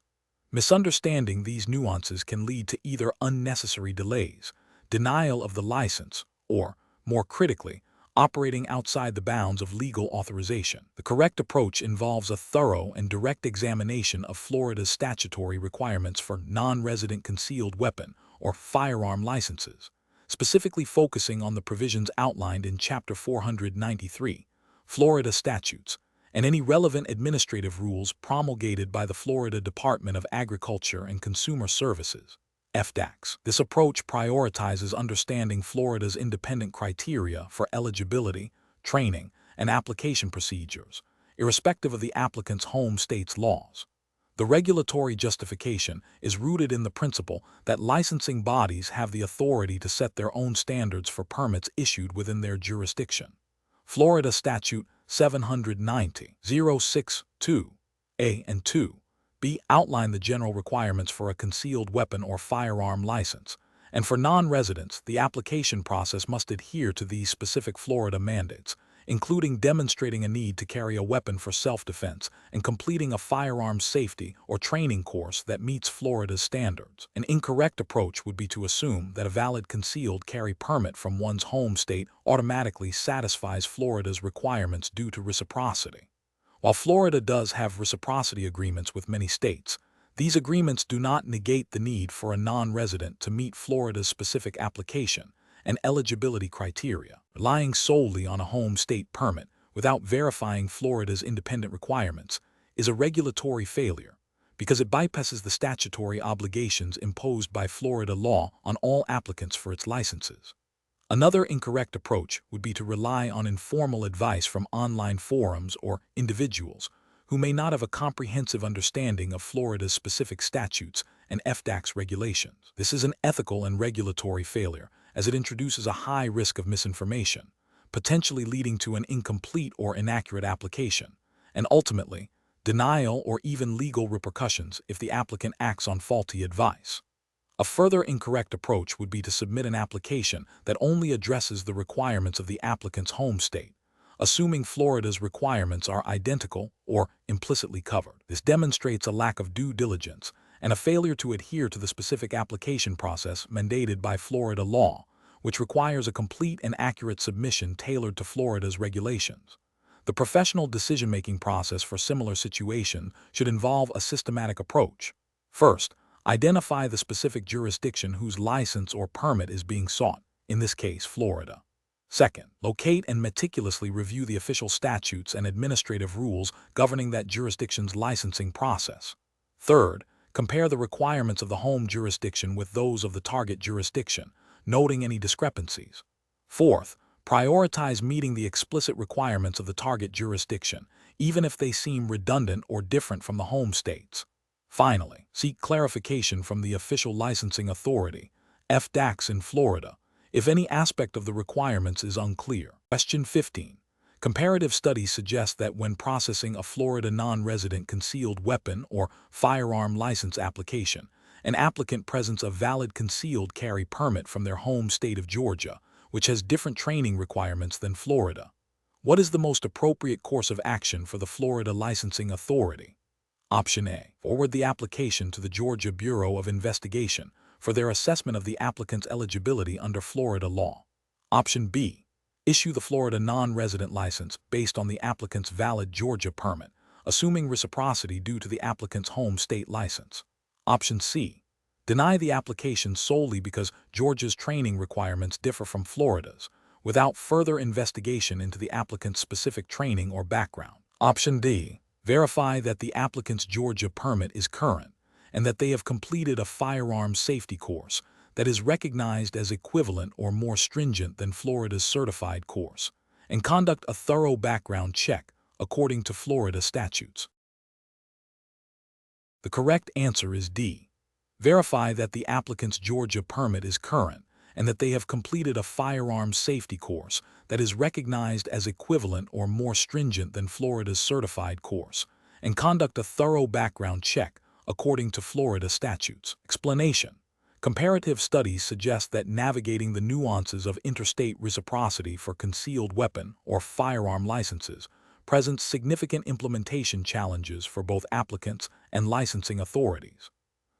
Misunderstanding these nuances can lead to either unnecessary delays, denial of the license, or, more critically, operating outside the bounds of legal authorization. The correct approach involves a thorough and direct examination of Florida's statutory requirements for non-resident concealed weapon or firearm licenses, specifically focusing on the provisions outlined in Chapter 493, Florida statutes, and any relevant administrative rules promulgated by the Florida Department of Agriculture and Consumer Services, FDACS. This approach prioritizes understanding Florida's independent criteria for eligibility, training, and application procedures, irrespective of the applicant's home state's laws. The regulatory justification is rooted in the principle that licensing bodies have the authority to set their own standards for permits issued within their jurisdiction. Florida Statute 790.062a and 2b outline the general requirements for a concealed weapon or firearm license, and for non-residents, the application process must adhere to these specific Florida mandates, including demonstrating a need to carry a weapon for self-defense and completing a firearms safety or training course that meets Florida's standards. An incorrect approach would be to assume that a valid concealed carry permit from one's home state automatically satisfies Florida's requirements due to reciprocity. While Florida does have reciprocity agreements with many states, these agreements do not negate the need for a non-resident to meet Florida's specific application and eligibility criteria. Relying solely on a home state permit without verifying Florida's independent requirements is a regulatory failure because it bypasses the statutory obligations imposed by Florida law on all applicants for its licenses. Another incorrect approach would be to rely on informal advice from online forums or individuals who may not have a comprehensive understanding of Florida's specific statutes and FDACS regulations. This is an ethical and regulatory failure, as it introduces a high risk of misinformation, potentially leading to an incomplete or inaccurate application, and ultimately, denial or even legal repercussions if the applicant acts on faulty advice. A further incorrect approach would be to submit an application that only addresses the requirements of the applicant's home state, assuming Florida's requirements are identical or implicitly covered. This demonstrates a lack of due diligence and a failure to adhere to the specific application process mandated by Florida law, which requires a complete and accurate submission tailored to Florida's regulations. The professional decision-making process for similar situations should involve a systematic approach. First, identify the specific jurisdiction whose license or permit is being sought, in this case, Florida. Second, locate and meticulously review the official statutes and administrative rules governing that jurisdiction's licensing process. Third, compare the requirements of the home jurisdiction with those of the target jurisdiction, noting any discrepancies. Fourth, prioritize meeting the explicit requirements of the target jurisdiction, even if they seem redundant or different from the home state's. Finally, seek clarification from the official licensing authority, FDACS in Florida, if any aspect of the requirements is unclear. Question 15. Comparative studies suggest that when processing a Florida non-resident concealed weapon or firearm license application, an applicant presents a valid concealed carry permit from their home state of Georgia, which has different training requirements than Florida. What is the most appropriate course of action for the Florida licensing authority? Option A. Forward the application to the Georgia Bureau of Investigation for their assessment of the applicant's eligibility under Florida law. Option B. Issue the Florida non-resident license based on the applicant's valid Georgia permit, assuming reciprocity due to the applicant's home state license. Option C. Deny the application solely because Georgia's training requirements differ from Florida's, without further investigation into the applicant's specific training or background. Option D. Verify that the applicant's Georgia permit is current and that they have completed a firearms safety course that is recognized as equivalent or more stringent than Florida's certified course, and conduct a thorough background check according to Florida statutes. The correct answer is D. Verify that the applicant's Georgia permit is current and that they have completed a firearms safety course that is recognized as equivalent or more stringent than Florida's certified course, and conduct a thorough background check according to Florida statutes. Explanation. Comparative studies suggest that navigating the nuances of interstate reciprocity for concealed weapon or firearm licenses presents significant implementation challenges for both applicants and licensing authorities.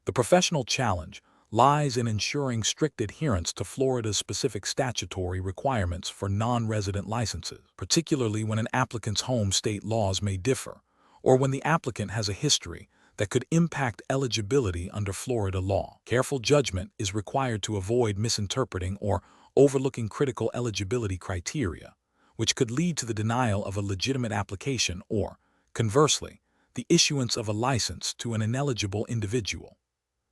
The professional challenge lies in ensuring strict adherence to Florida's specific statutory requirements for non-resident licenses, particularly when an applicant's home state laws may differ, or when the applicant has a history that could impact eligibility under Florida law. Careful judgment is required to avoid misinterpreting or overlooking critical eligibility criteria, which could lead to the denial of a legitimate application or, conversely, the issuance of a license to an ineligible individual.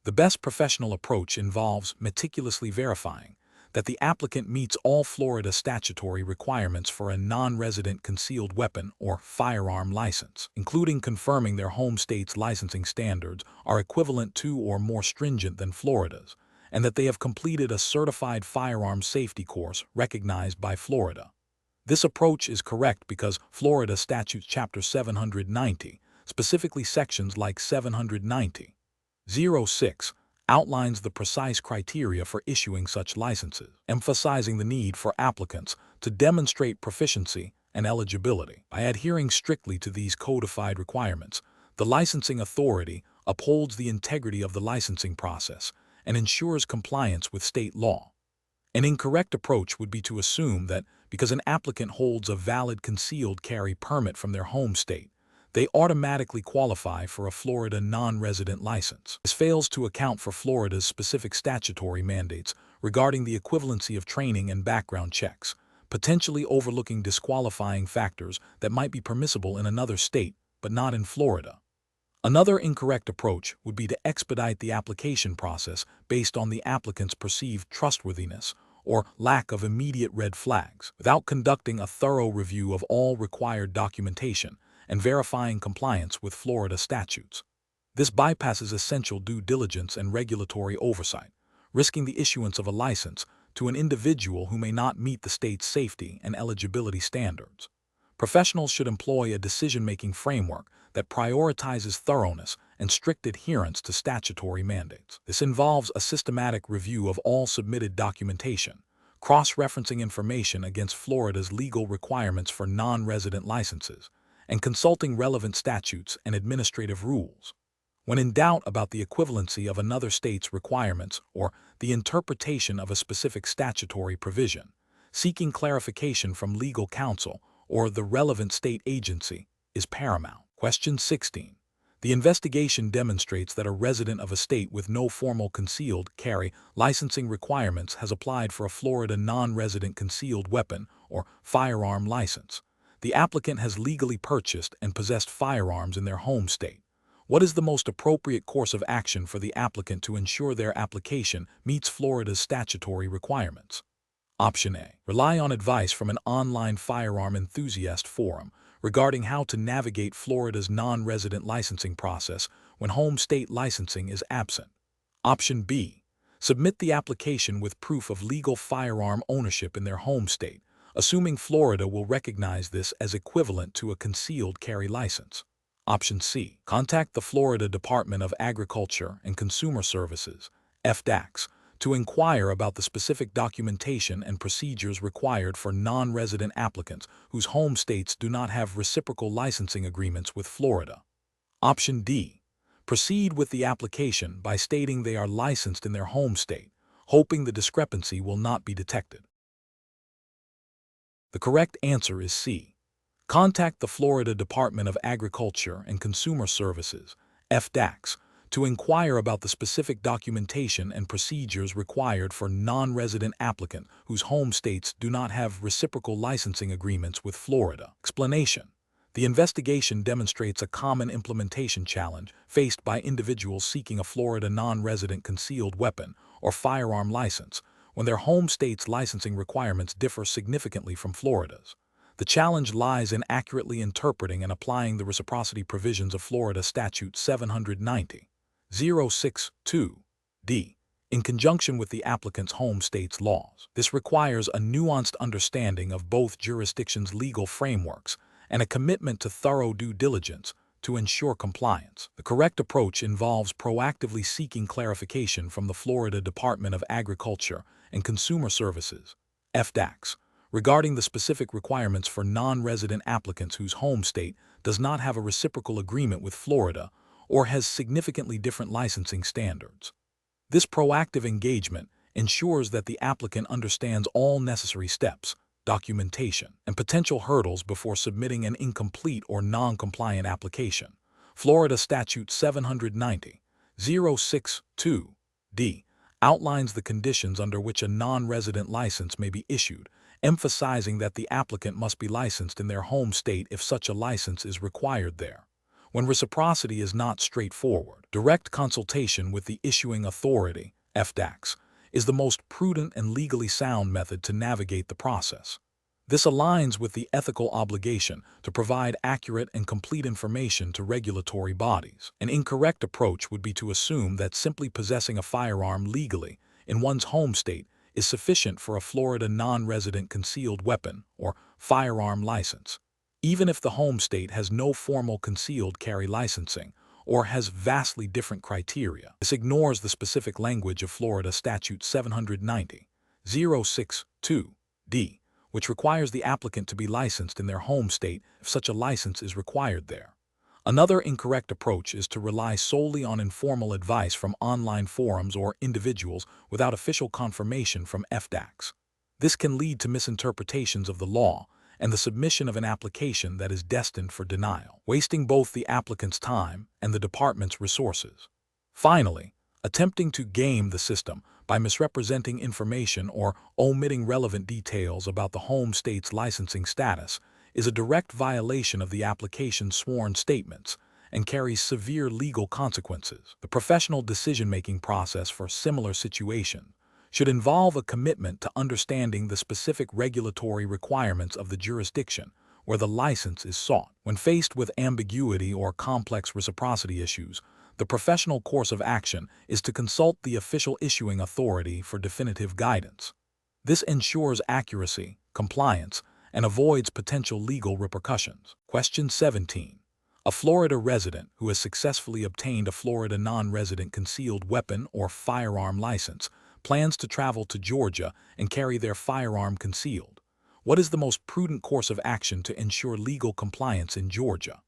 The best professional approach involves meticulously verifying that the applicant meets all Florida statutory requirements for a non-resident concealed weapon or firearm license, including confirming their home state's licensing standards are equivalent to or more stringent than Florida's, and that they have completed a certified firearm safety course recognized by Florida. This approach is correct because Florida Statute Chapter 790, specifically sections like 790.06, outlines the precise criteria for issuing such licenses, emphasizing the need for applicants to demonstrate proficiency and eligibility. By adhering strictly to these codified requirements, the licensing authority upholds the integrity of the licensing process and ensures compliance with state law. An incorrect approach would be to assume that because an applicant holds a valid concealed carry permit from their home state, they automatically qualify for a Florida non-resident license. This fails to account for Florida's specific statutory mandates regarding the equivalency of training and background checks, potentially overlooking disqualifying factors that might be permissible in another state but not in Florida. Another incorrect approach would be to expedite the application process based on the applicant's perceived trustworthiness or lack of immediate red flags, without conducting a thorough review of all required documentation and verifying compliance with Florida statutes. This bypasses essential due diligence and regulatory oversight, risking the issuance of a license to an individual who may not meet the state's safety and eligibility standards. Professionals should employ a decision-making framework that prioritizes thoroughness and strict adherence to statutory mandates. This involves a systematic review of all submitted documentation, cross-referencing information against Florida's legal requirements for non-resident licenses, and consulting relevant statutes and administrative rules. When in doubt about the equivalency of another state's requirements or the interpretation of a specific statutory provision, seeking clarification from legal counsel or the relevant state agency is paramount. Question 16. The investigation demonstrates that a resident of a state with no formal concealed carry licensing requirements has applied for a Florida non-resident concealed weapon or firearm license. The applicant has legally purchased and possessed firearms in their home state. What is the most appropriate course of action for the applicant to ensure their application meets Florida's statutory requirements? Option A. Rely on advice from an online firearm enthusiast forum regarding how to navigate Florida's non-resident licensing process when home state licensing is absent. Option B. Submit the application with proof of legal firearm ownership in their home state, assuming Florida will recognize this as equivalent to a concealed carry license. Option C. Contact the Florida Department of Agriculture and Consumer Services, FDACS, to inquire about the specific documentation and procedures required for non-resident applicants whose home states do not have reciprocal licensing agreements with Florida. Option D. Proceed with the application by stating they are licensed in their home state, hoping the discrepancy will not be detected. The correct answer is C. Contact the Florida Department of Agriculture and Consumer Services, FDACS, to inquire about the specific documentation and procedures required for non-resident applicants whose home states do not have reciprocal licensing agreements with Florida. Explanation. The investigation demonstrates a common implementation challenge faced by individuals seeking a Florida non-resident concealed weapon or firearm license when their home state's licensing requirements differ significantly from Florida's. The challenge lies in accurately interpreting and applying the reciprocity provisions of Florida Statute 790.062d in conjunction with the applicant's home state's laws. This requires a nuanced understanding of both jurisdictions' legal frameworks and a commitment to thorough due diligence to ensure compliance. The correct approach involves proactively seeking clarification from the Florida Department of Agriculture and Consumer Services, FDACS, regarding the specific requirements for non-resident applicants whose home state does not have a reciprocal agreement with Florida or has significantly different licensing standards. This proactive engagement ensures that the applicant understands all necessary steps, documentation, and potential hurdles before submitting an incomplete or non-compliant application. Florida Statute 790.062d outlines the conditions under which a non-resident license may be issued emphasizing that the applicant must be licensed in their home state if such a license is required there. When reciprocity is not straightforward, direct consultation with the issuing authority, FDACS, is the most prudent and legally sound method to navigate the process. This aligns with the ethical obligation to provide accurate and complete information to regulatory bodies. An incorrect approach would be to assume that simply possessing a firearm legally in one's home state is sufficient for a Florida non-resident concealed weapon or firearm license, even if the home state has no formal concealed carry licensing or has vastly different criteria. This ignores the specific language of Florida Statute 790.062d, which requires the applicant to be licensed in their home state if such a license is required there. Another incorrect approach is to rely solely on informal advice from online forums or individuals without official confirmation from FDACS. This can lead to misinterpretations of the law and the submission of an application that is destined for denial, wasting both the applicant's time and the department's resources. Finally, attempting to game the system by misrepresenting information or omitting relevant details about the home state's licensing status is a direct violation of the application's sworn statements and carries severe legal consequences. The professional decision-making process for similar situations should involve a commitment to understanding the specific regulatory requirements of the jurisdiction where the license is sought. When faced with ambiguity or complex reciprocity issues, the professional course of action is to consult the official issuing authority for definitive guidance. This ensures accuracy, compliance, and avoids potential legal repercussions. Question 17. A Florida resident who has successfully obtained a Florida non-resident concealed weapon or firearm license plans to travel to Georgia and carry their firearm concealed. What is the most prudent course of action to ensure legal compliance in Georgia?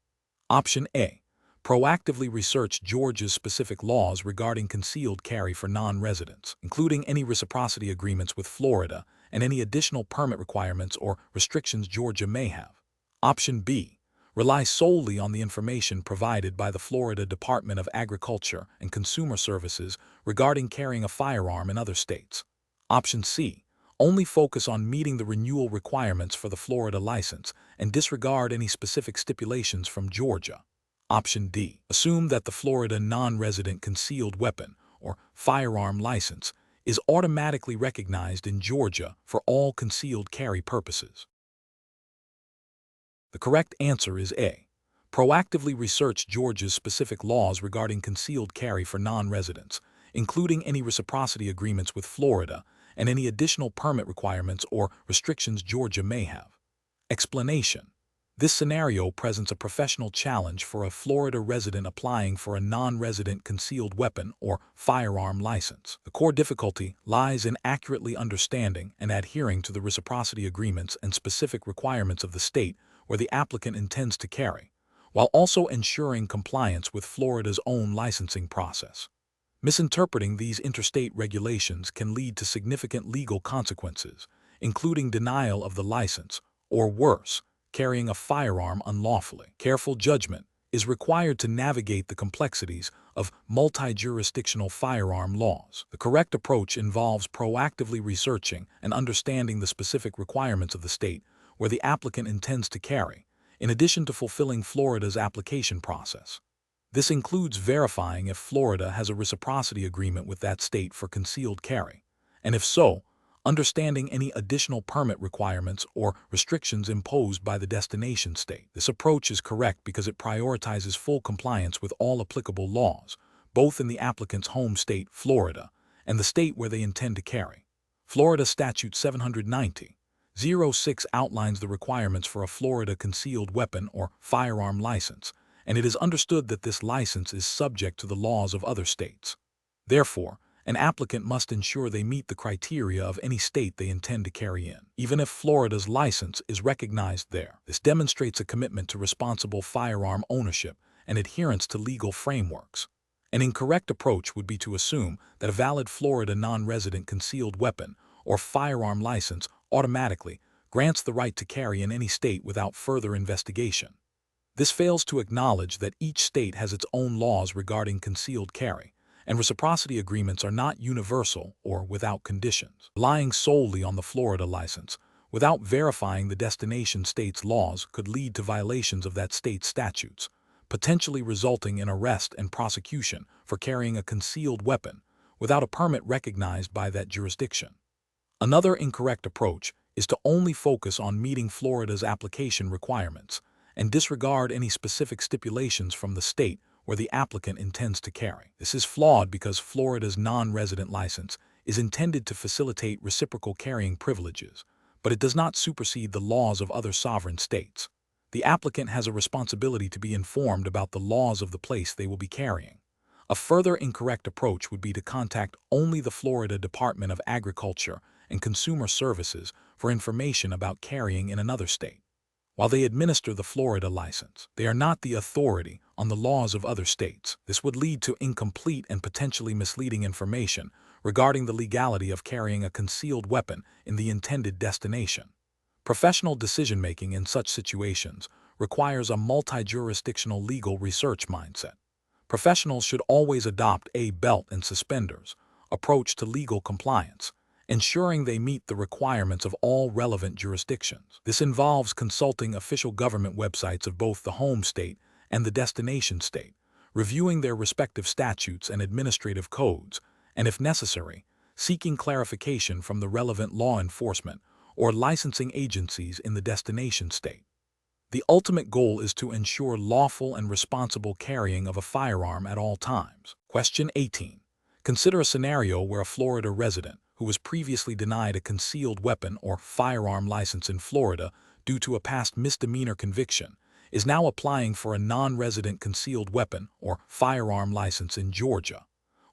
Option A. Proactively research Georgia's specific laws regarding concealed carry for non-residents, including any reciprocity agreements with Florida and any additional permit requirements or restrictions Georgia may have. Option B. Rely solely on the information provided by the Florida Department of Agriculture and Consumer Services regarding carrying a firearm in other states. Option C. Only focus on meeting the renewal requirements for the Florida license and disregard any specific stipulations from Georgia. Option D. Assume that the Florida non-resident concealed weapon or firearm license is automatically recognized in Georgia for all concealed carry purposes. The correct answer is A. Proactively research Georgia's specific laws regarding concealed carry for non-residents, including any reciprocity agreements with Florida and any additional permit requirements or restrictions Georgia may have. Explanation. This scenario presents a professional challenge for a Florida resident applying for a non-resident concealed weapon or firearm license. The core difficulty lies in accurately understanding and adhering to the reciprocity agreements and specific requirements of the state where the applicant intends to carry, while also ensuring compliance with Florida's own licensing process. Misinterpreting these interstate regulations can lead to significant legal consequences, including denial of the license, or worse, carrying a firearm unlawfully. Careful judgment is required to navigate the complexities of multi-jurisdictional firearm laws. The correct approach involves proactively researching and understanding the specific requirements of the state where the applicant intends to carry, in addition to fulfilling Florida's application process. This includes verifying if Florida has a reciprocity agreement with that state for concealed carry, and if so, understanding any additional permit requirements or restrictions imposed by the destination state. This approach is correct because it prioritizes full compliance with all applicable laws, both in the applicant's home state, Florida, and the state where they intend to carry. Florida Statute 790.06 outlines the requirements for a Florida concealed weapon or firearm license, and it is understood that this license is subject to the laws of other states. Therefore, an applicant must ensure they meet the criteria of any state they intend to carry in, even if Florida's license is recognized there. This demonstrates a commitment to responsible firearm ownership and adherence to legal frameworks. An incorrect approach would be to assume that a valid Florida non-resident concealed weapon or firearm license automatically grants the right to carry in any state without further investigation. This fails to acknowledge that each state has its own laws regarding concealed carry, and reciprocity agreements are not universal or without conditions. Relying solely on the Florida license without verifying the destination state's laws could lead to violations of that state's statutes, potentially resulting in arrest and prosecution for carrying a concealed weapon without a permit recognized by that jurisdiction. Another incorrect approach is to only focus on meeting Florida's application requirements and disregard any specific stipulations from the state where the applicant intends to carry. This is flawed because Florida's non-resident license is intended to facilitate reciprocal carrying privileges, but it does not supersede the laws of other sovereign states. The applicant has a responsibility to be informed about the laws of the place they will be carrying. A further incorrect approach would be to contact only the Florida Department of Agriculture and Consumer Services for information about carrying in another state. While they administer the Florida license, they are not the authority on the laws of other states. This would lead to incomplete and potentially misleading information regarding the legality of carrying a concealed weapon in the intended destination. Professional decision-making in such situations requires a multi-jurisdictional legal research mindset. Professionals should always adopt a belt and suspenders approach to legal compliance, ensuring they meet the requirements of all relevant jurisdictions. This involves consulting official government websites of both the home state and the destination state, reviewing their respective statutes and administrative codes, and if necessary, seeking clarification from the relevant law enforcement or licensing agencies in the destination state. The ultimate goal is to ensure lawful and responsible carrying of a firearm at all times. Question 18. Consider a scenario where a Florida resident who was previously denied a concealed weapon or firearm license in Florida due to a past misdemeanor conviction is now applying for a non-resident concealed weapon or firearm license in Georgia.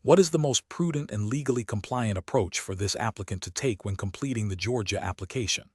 What is the most prudent and legally compliant approach for this applicant to take when completing the Georgia application?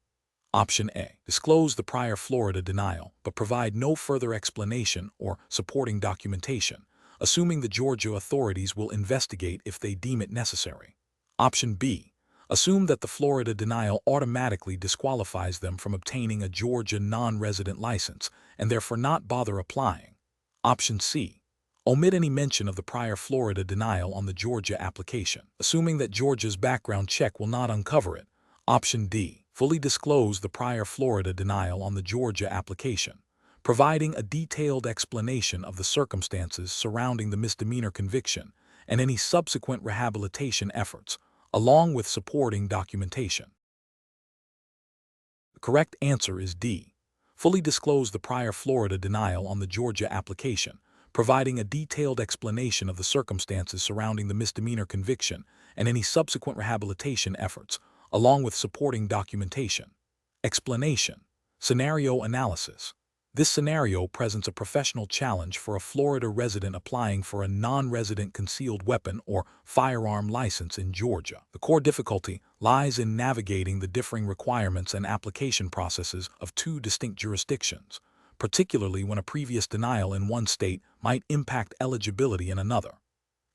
Option A. Disclose the prior Florida denial, but provide no further explanation or supporting documentation, assuming the Georgia authorities will investigate if they deem it necessary. Option B. Assume that the Florida denial automatically disqualifies them from obtaining a Georgia non-resident license and therefore not bother applying. Option C. Omit any mention of the prior Florida denial on the Georgia application, assuming that Georgia's background check will not uncover it. Option D. Fully disclose the prior Florida denial on the Georgia application, providing a detailed explanation of the circumstances surrounding the misdemeanor conviction and any subsequent rehabilitation efforts, along with supporting documentation. The correct answer is D. Fully disclose the prior Florida denial on the Georgia application, providing a detailed explanation of the circumstances surrounding the misdemeanor conviction and any subsequent rehabilitation efforts, along with supporting documentation. Explanation. Scenario analysis. This scenario presents a professional challenge for a Florida resident applying for a non-resident concealed weapon or firearm license in Georgia. The core difficulty lies in navigating the differing requirements and application processes of two distinct jurisdictions, particularly when a previous denial in one state might impact eligibility in another.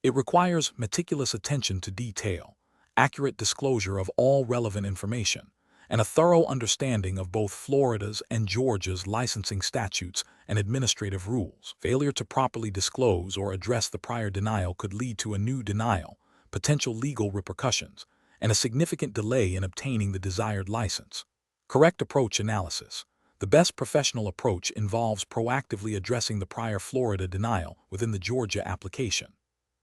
It requires meticulous attention to detail, accurate disclosure of all relevant information, and a thorough understanding of both Florida's and Georgia's licensing statutes and administrative rules. Failure to properly disclose or address the prior denial could lead to a new denial, potential legal repercussions, and a significant delay in obtaining the desired license. Correct approach analysis. The best professional approach involves proactively addressing the prior Florida denial within the Georgia application.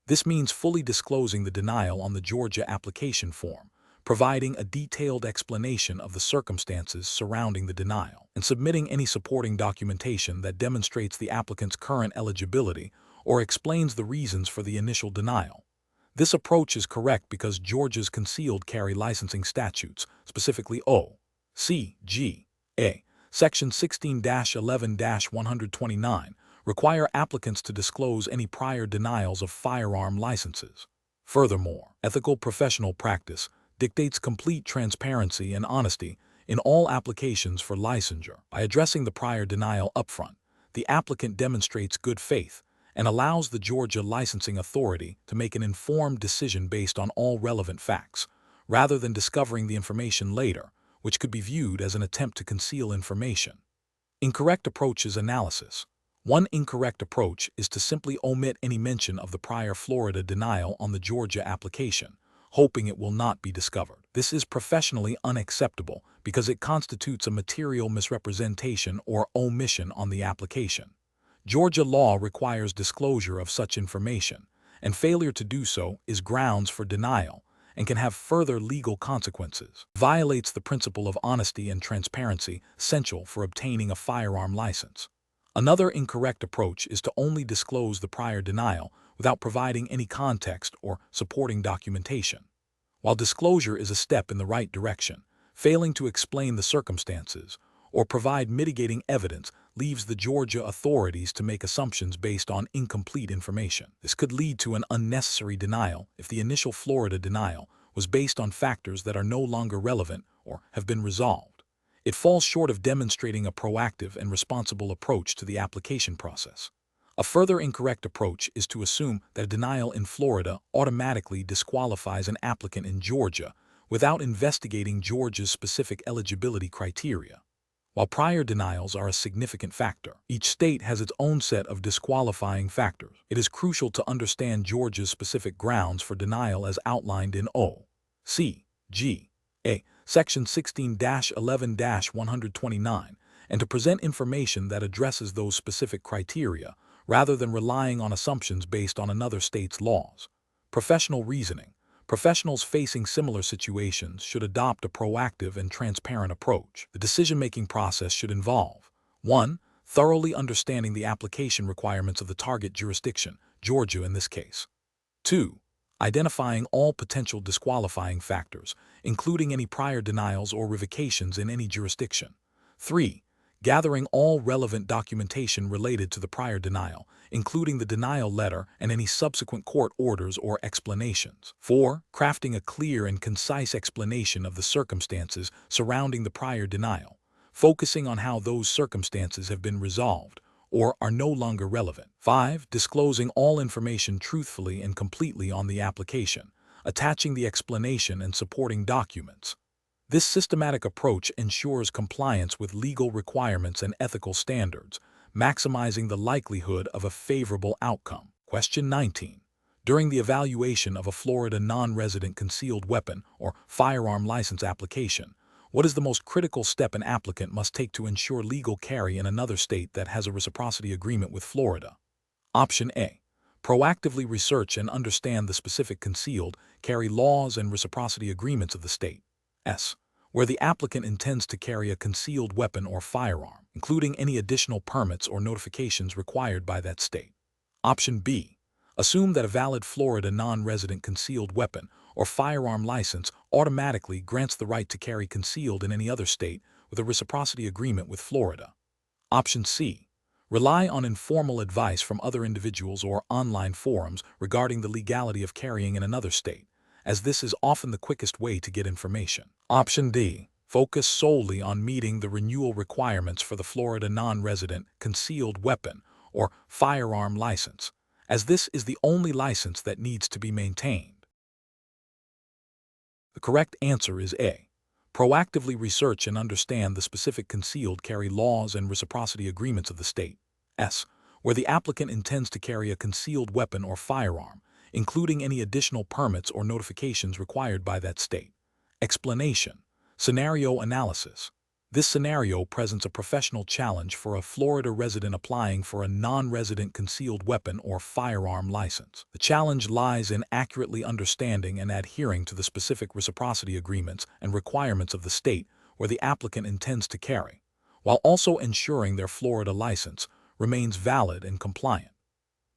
This means fully disclosing the denial on the Georgia application form, providing a detailed explanation of the circumstances surrounding the denial, and submitting any supporting documentation that demonstrates the applicant's current eligibility or explains the reasons for the initial denial. This approach is correct because Georgia's concealed carry licensing statutes, specifically O.C.G.A. Section 16-11-129, require applicants to disclose any prior denials of firearm licenses. Furthermore, ethical professional practice dictates complete transparency and honesty in all applications for licensure. By addressing the prior denial upfront, the applicant demonstrates good faith and allows the Georgia licensing authority to make an informed decision based on all relevant facts, rather than discovering the information later, which could be viewed as an attempt to conceal information. Incorrect approaches analysis. One incorrect approach is to simply omit any mention of the prior Florida denial on the Georgia application, hoping it will not be discovered. This is professionally unacceptable because it constitutes a material misrepresentation or omission on the application. Georgia law requires disclosure of such information, and failure to do so is grounds for denial and can have further legal consequences. Violates the principle of honesty and transparency essential for obtaining a firearm license. Another incorrect approach is to only disclose the prior denial without providing any context or supporting documentation. While disclosure is a step in the right direction, failing to explain the circumstances or provide mitigating evidence leaves the Georgia authorities to make assumptions based on incomplete information. This could lead to an unnecessary denial if the initial Florida denial was based on factors that are no longer relevant or have been resolved. It falls short of demonstrating a proactive and responsible approach to the application process. A further incorrect approach is to assume that a denial in Florida automatically disqualifies an applicant in Georgia without investigating Georgia's specific eligibility criteria. While prior denials are a significant factor, each state has its own set of disqualifying factors. It is crucial to understand Georgia's specific grounds for denial as outlined in O.C.G.A. Section 16-11-129, and to present information that addresses those specific criteria, rather than relying on assumptions based on another state's laws. Professional reasoning. Professionals facing similar situations should adopt a proactive and transparent approach. The decision-making process should involve 1. Thoroughly understanding the application requirements of the target jurisdiction, Georgia in this case. 2. Identifying all potential disqualifying factors, including any prior denials or revocations in any jurisdiction. 3. Gathering all relevant documentation related to the prior denial, including the denial letter and any subsequent court orders or explanations. 4. Crafting a clear and concise explanation of the circumstances surrounding the prior denial, focusing on how those circumstances have been resolved or are no longer relevant. 5. Disclosing all information truthfully and completely on the application, attaching the explanation and supporting documents. This systematic approach ensures compliance with legal requirements and ethical standards, maximizing the likelihood of a favorable outcome. Question 19. During the evaluation of a Florida non-resident concealed weapon or firearm license application, what is the most critical step an applicant must take to ensure legal carry in another state that has a reciprocity agreement with Florida? Option A. Proactively research and understand the specific concealed carry laws and reciprocity agreements of the state. Where the applicant intends to carry a concealed weapon or firearm, including any additional permits or notifications required by that state. Option B. Assume that a valid Florida non-resident concealed weapon or firearm license automatically grants the right to carry concealed in any other state with a reciprocity agreement with Florida. Option C. Rely on informal advice from other individuals or online forums regarding the legality of carrying in another state, as this is often the quickest way to get information. Option D. Focus solely on meeting the renewal requirements for the Florida non-resident concealed weapon or firearm license, as this is the only license that needs to be maintained. The correct answer is A. Proactively research and understand the specific concealed carry laws and reciprocity agreements of the state. Where the applicant intends to carry a concealed weapon or firearm, including any additional permits or notifications required by that state. Explanation. Scenario analysis. This scenario presents a professional challenge for a Florida resident applying for a non-resident concealed weapon or firearm license. The challenge lies in accurately understanding and adhering to the specific reciprocity agreements and requirements of the state where the applicant intends to carry, while also ensuring their Florida license remains valid and compliant.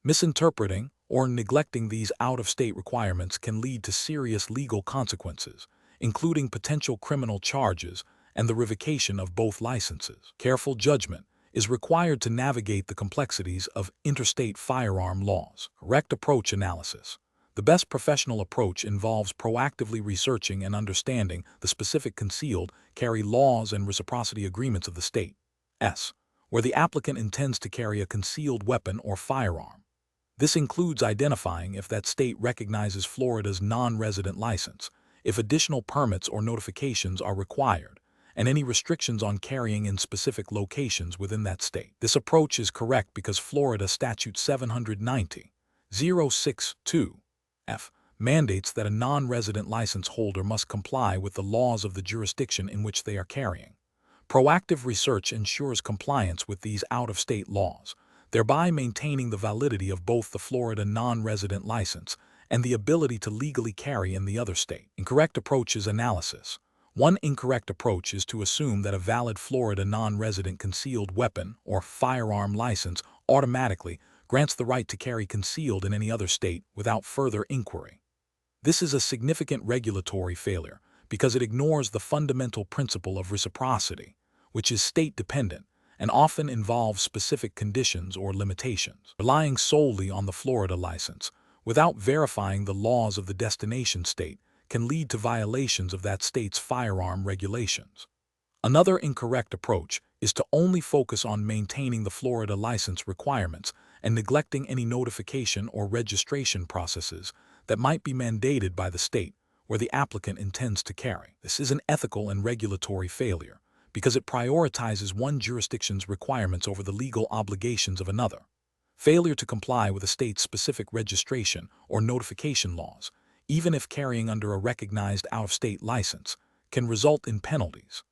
Misinterpreting or neglecting these out-of-state requirements can lead to serious legal consequences, including potential criminal charges and the revocation of both licenses. Careful judgment is required to navigate the complexities of interstate firearm laws. Correct approach analysis. The best professional approach involves proactively researching and understanding the specific concealed carry laws and reciprocity agreements of the state. Where the applicant intends to carry a concealed weapon or firearm. This includes identifying if that state recognizes Florida's non-resident license, if additional permits or notifications are required, and any restrictions on carrying in specific locations within that state. This approach is correct because Florida Statute 790.062 F mandates that a non-resident license holder must comply with the laws of the jurisdiction in which they are carrying. Proactive research ensures compliance with these out-of-state laws, thereby maintaining the validity of both the Florida non-resident license and the ability to legally carry in the other state. Incorrect approach is analysis. One incorrect approach is to assume that a valid Florida non-resident concealed weapon or firearm license automatically grants the right to carry concealed in any other state without further inquiry. This is a significant regulatory failure because it ignores the fundamental principle of reciprocity, which is state-dependent and often involves specific conditions or limitations. Relying solely on the Florida license without verifying the laws of the destination state can lead to violations of that state's firearm regulations. Another incorrect approach is to only focus on maintaining the Florida license requirements and neglecting any notification or registration processes that might be mandated by the state where the applicant intends to carry. This is an ethical and regulatory failure because it prioritizes one jurisdiction's requirements over the legal obligations of another. Failure to comply with a state's specific registration or notification laws, even if carrying under a recognized out-of-state license, can result in penalties.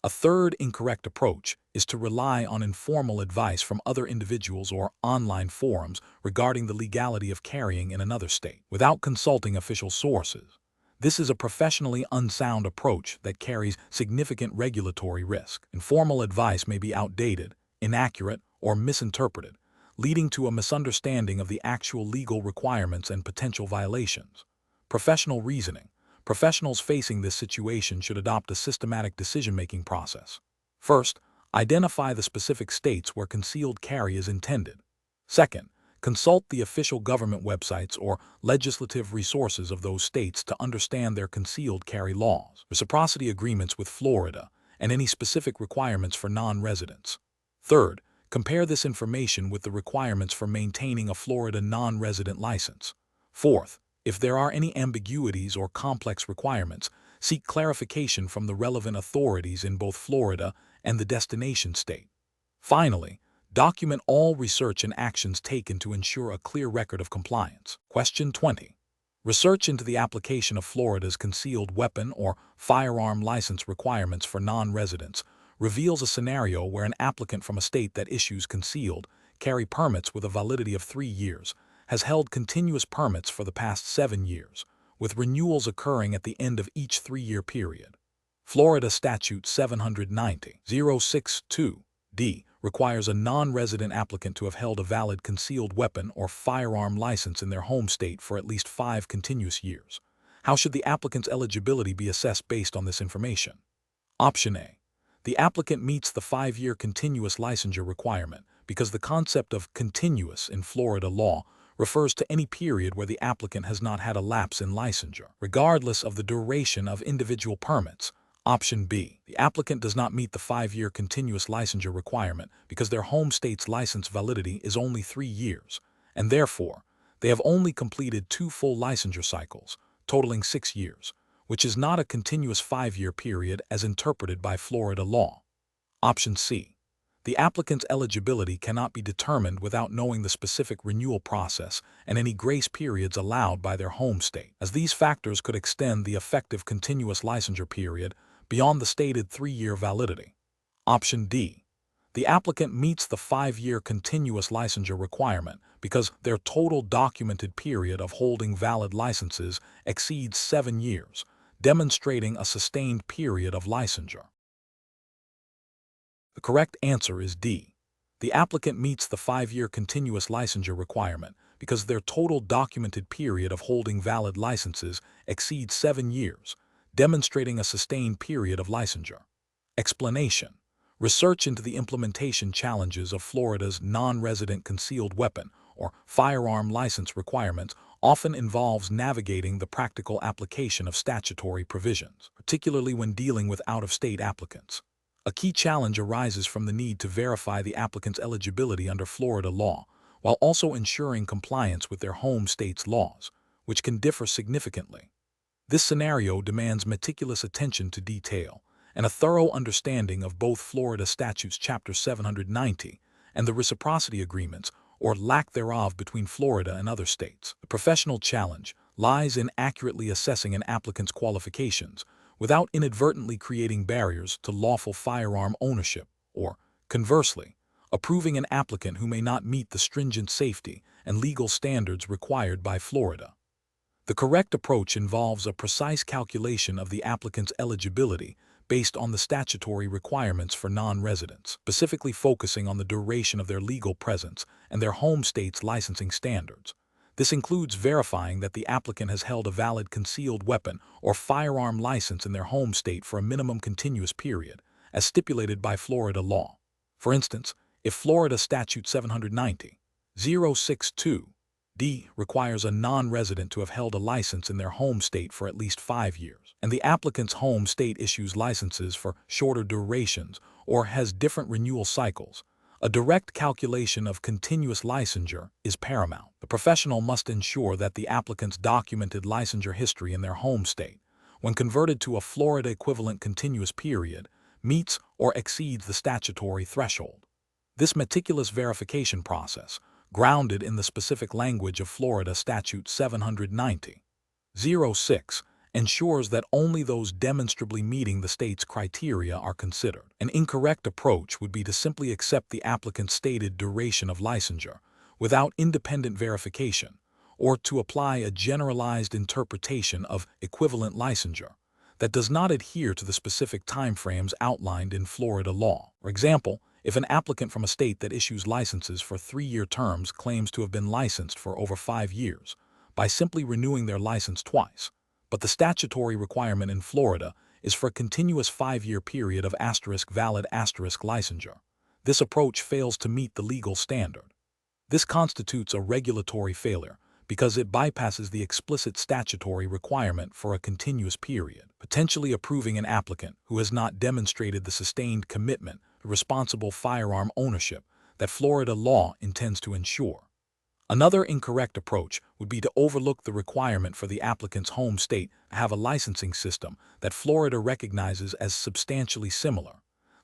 A third incorrect approach is to rely on informal advice from other individuals or online forums regarding the legality of carrying in another state, without consulting official sources. This is a professionally unsound approach that carries significant regulatory risk. Informal advice may be outdated, inaccurate, or misinterpreted, leading to a misunderstanding of the actual legal requirements and potential violations. Professional reasoning. Professionals facing this situation should adopt a systematic decision-making process. First, identify the specific states where concealed carry is intended. Second, consult the official government websites or legislative resources of those states to understand their concealed carry laws, reciprocity agreements with Florida, and any specific requirements for non-residents. Third, compare this information with the requirements for maintaining a Florida non-resident license. Fourth, if there are any ambiguities or complex requirements, seek clarification from the relevant authorities in both Florida and the destination state. Finally, document all research and actions taken to ensure a clear record of compliance. Question 20. Research into the application of Florida's concealed weapon or firearm license requirements for non-residents reveals a scenario where an applicant from a state that issues concealed carry permits with a validity of 3 years has held continuous permits for the past 7 years, with renewals occurring at the end of each 3-year period. Florida Statute 790.062d requires a non-resident applicant to have held a valid concealed weapon or firearm license in their home state for at least 5 continuous years. How should the applicant's eligibility be assessed based on this information? Option A. The applicant meets the 5-year continuous licensure requirement because the concept of continuous in Florida law refers to any period where the applicant has not had a lapse in licensure, regardless of the duration of individual permits. Option B. The applicant does not meet the 5-year continuous licensure requirement because their home state's license validity is only 3 years, and therefore, they have only completed 2 full licensure cycles, totaling 6 years, which is not a continuous 5-year period as interpreted by Florida law. Option C. The applicant's eligibility cannot be determined without knowing the specific renewal process and any grace periods allowed by their home state, as these factors could extend the effective continuous licensure period beyond the stated 3-year validity. Option D. The applicant meets the 5-year continuous licensure requirement because their total documented period of holding valid licenses exceeds 7 years, demonstrating a sustained period of licensure. The correct answer is D. The applicant meets the 5-year continuous licensure requirement because their total documented period of holding valid licenses exceeds 7 years, demonstrating a sustained period of licensure. Explanation. Research into the implementation challenges of Florida's non-resident concealed weapon or firearm license requirements often involves navigating the practical application of statutory provisions, particularly when dealing with out-of-state applicants. A key challenge arises from the need to verify the applicant's eligibility under Florida law, while also ensuring compliance with their home state's laws, which can differ significantly. This scenario demands meticulous attention to detail and a thorough understanding of both Florida Statutes Chapter 790 and the reciprocity agreements or lack thereof between Florida and other states. The professional challenge lies in accurately assessing an applicant's qualifications without inadvertently creating barriers to lawful firearm ownership, or, conversely, approving an applicant who may not meet the stringent safety and legal standards required by Florida. The correct approach involves a precise calculation of the applicant's eligibility based on the statutory requirements for non-residents, specifically focusing on the duration of their legal presence and their home state's licensing standards. This includes verifying that the applicant has held a valid concealed weapon or firearm license in their home state for a minimum continuous period, as stipulated by Florida law. For instance, if Florida Statute 790.062d requires a non-resident to have held a license in their home state for at least 5 years, and the applicant's home state issues licenses for shorter durations or has different renewal cycles, a direct calculation of continuous licensure is paramount. The professional must ensure that the applicant's documented licensure history in their home state, when converted to a Florida equivalent continuous period, meets or exceeds the statutory threshold. This meticulous verification process, grounded in the specific language of Florida Statute 790.06, ensures that only those demonstrably meeting the state's criteria are considered. An incorrect approach would be to simply accept the applicant's stated duration of licensure without independent verification, or to apply a generalized interpretation of equivalent licensure that does not adhere to the specific timeframes outlined in Florida law. For example, if an applicant from a state that issues licenses for 3-year terms claims to have been licensed for over 5 years by simply renewing their license twice, but the statutory requirement in Florida is for a continuous 5-year period of valid licensure, this approach fails to meet the legal standard. This constitutes a regulatory failure because it bypasses the explicit statutory requirement for a continuous period, potentially approving an applicant who has not demonstrated the sustained commitment to responsible firearm ownership that Florida law intends to ensure. Another incorrect approach would be to overlook the requirement for the applicant's home state to have a licensing system that Florida recognizes as substantially similar,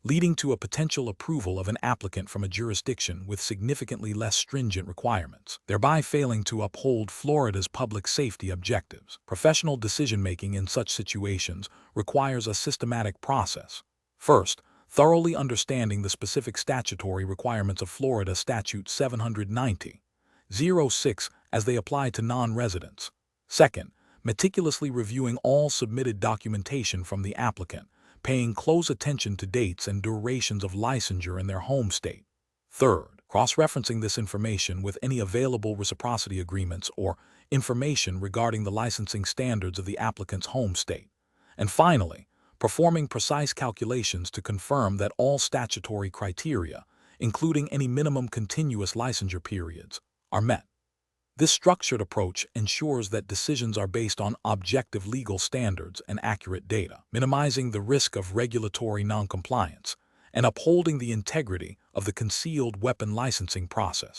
leading to a potential approval of an applicant from a jurisdiction with significantly less stringent requirements, thereby failing to uphold Florida's public safety objectives. Professional decision-making in such situations requires a systematic process. First, thoroughly understanding the specific statutory requirements of Florida Statute 790.06 as they apply to non-residents. Second, meticulously reviewing all submitted documentation from the applicant, paying close attention to dates and durations of licensure in their home state. Third, cross-referencing this information with any available reciprocity agreements or information regarding the licensing standards of the applicant's home state. And finally, performing precise calculations to confirm that all statutory criteria, including any minimum continuous licensure periods, are met. This structured approach ensures that decisions are based on objective legal standards and accurate data, minimizing the risk of regulatory noncompliance and upholding the integrity of the concealed weapon licensing process.